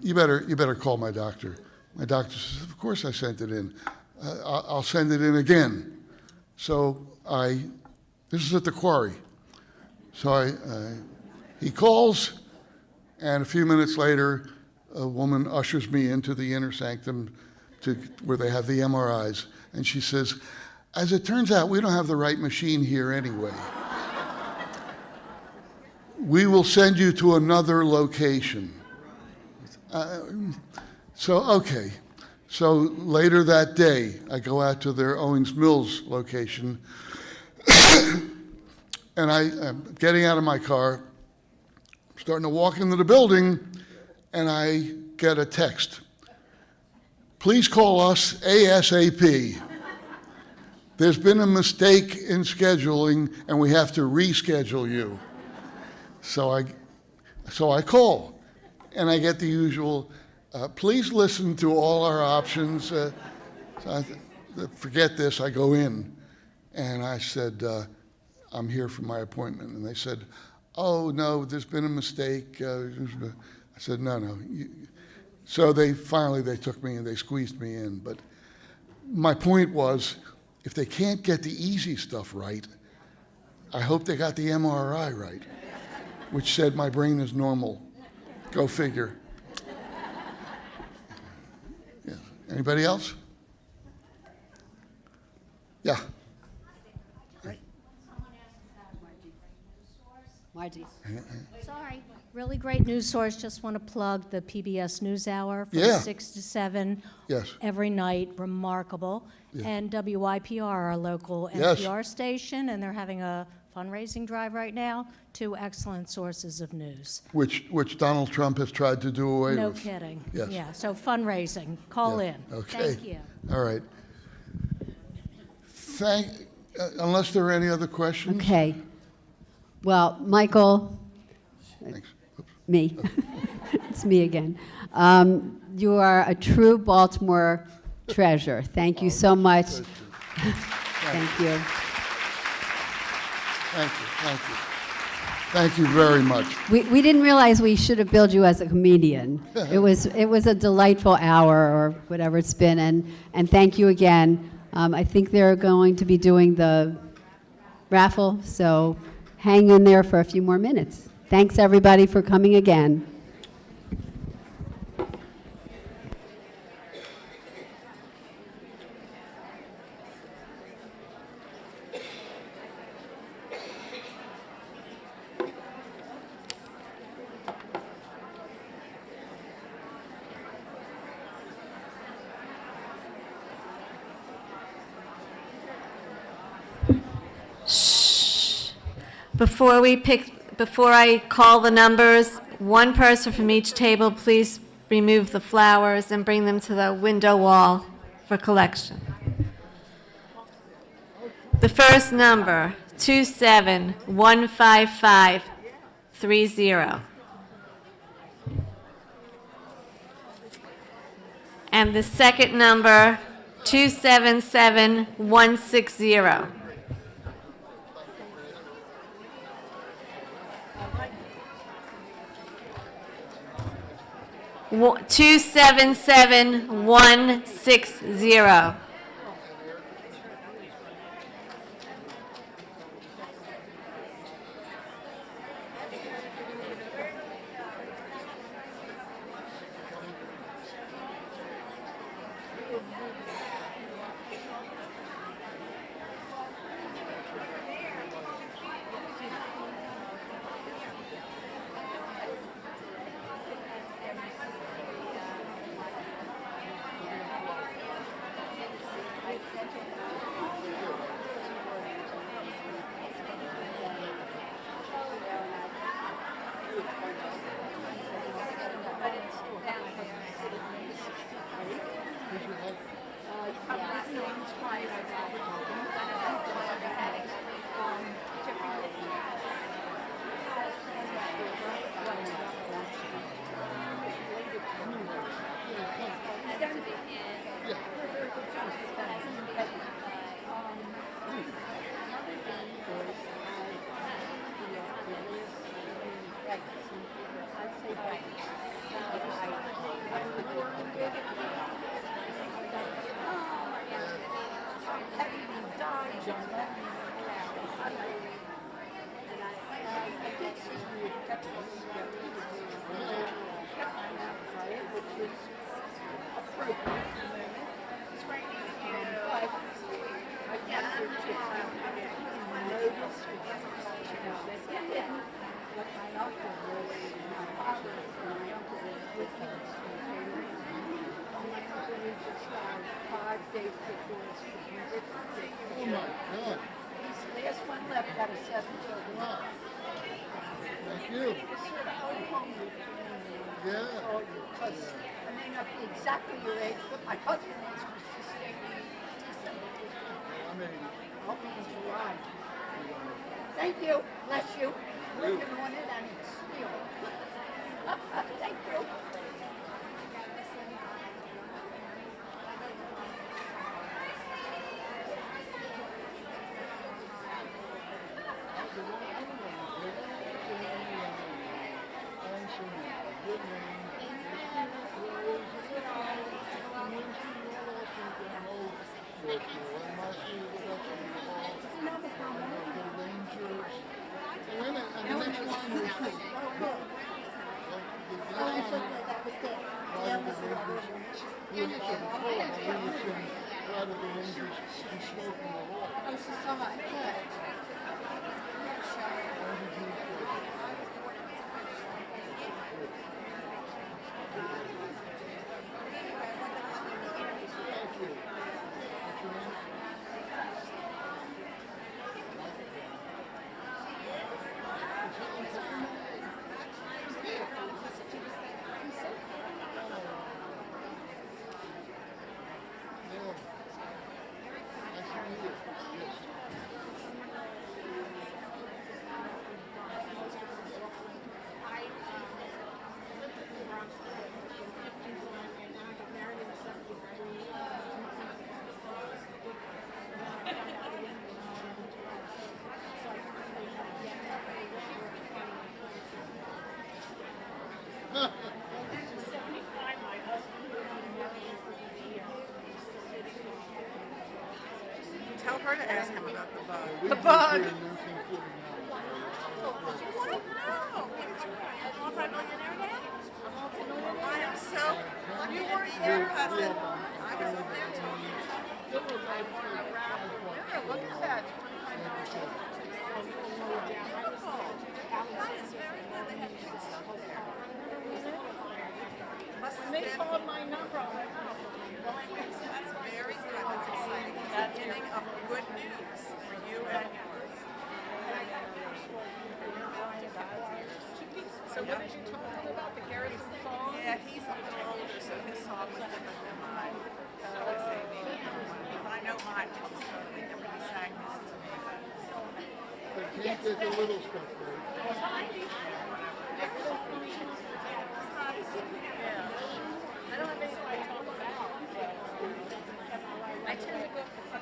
You better call my doctor. My doctor says, of course I sent it in. I'll send it in again. So this is at the quarry. So he calls, and a few minutes later, a woman ushers me into the inner sanctum where they have the MRIs, and she says, as it turns out, we don't have the right machine here anyway. We will send you to another location. Okay. So later that day, I go out to their Owings Mills location, and I'm getting out of my car, starting to walk into the building, and I get a text. Please call us ASAP. There's been a mistake in scheduling, and we have to reschedule you. So I call, and I get the usual, please listen to all our options. Forget this, I go in. And I said, I'm here for my appointment. And they said, oh, no, there's been a mistake. I said, no. So they took me and they squeezed me in. But my point was, if they can't get the easy stuff right, I hope they got the MRI right, which said my brain is normal. Go figure. Yeah. Anybody else? Yeah. Margie. Sorry. Really great news source. Just want to plug the PBS NewsHour from Yeah. 6 to 7 Yes. every night. Remarkable. Yeah. And WYPR, our local Yes. NPR station, and they're having a fundraising drive right now. 2 excellent sources of news. Which Donald Trump has tried to do away No with. kidding. Yes. Yeah, so fundraising. Call Yeah. in. Okay. Thank you. All right. Unless there are any other questions? Okay. Well, Michael, Thanks. me. It's me again. You are a true Baltimore treasure. Thank you so much. Thank you. Thank you very much. We didn't realize we should have billed you as a comedian. It was a delightful hour or whatever it's been, and thank you again. I think they're going to be doing the raffle, so hang in there for a few more minutes. Thanks everybody for coming again. Before I call the numbers, one person from each table, please remove the flowers and bring them to the window wall for collection. The first number, 2715530. And the second number, 277160. 277160. Oh, my God. Last one left out of 7 children. Wow. Thank you. Yeah. Because I may not be exactly your age, but my husband was just I'm 80. I'll be in July. Thank you. Bless you. Working on it and it's steel. Thank you. Tell her to ask him about the bug. The bug. I am so, you weren't there, cousin. I was up there too. Look at that. That is very good. They have good stuff there. They called my number. That's very good. That's exciting. That's the beginning of good news for you and yours. So what did you talk to him about, the Garrison song? Yeah, he's a little older, so his song was different than mine. So I say maybe I know mine, which is totally different. He sang this to me. But can't get the little stuff right. I don't have anybody to talk about. I tend to go for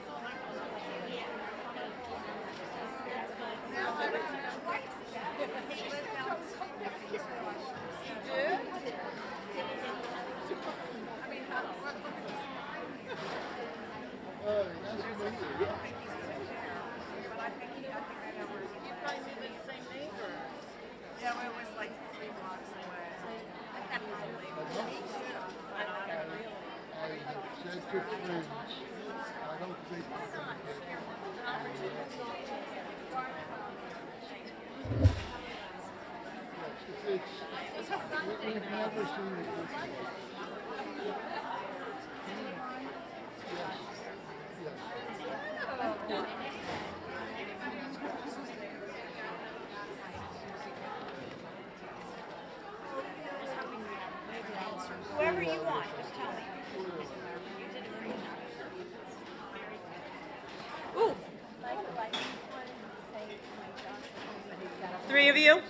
Yeah, well, it was like 3 blocks away. I have said to friends, I don't think we're going to get we've never seen it before. Yes. Whoever you want, just tell me. Ooh. 3 of you?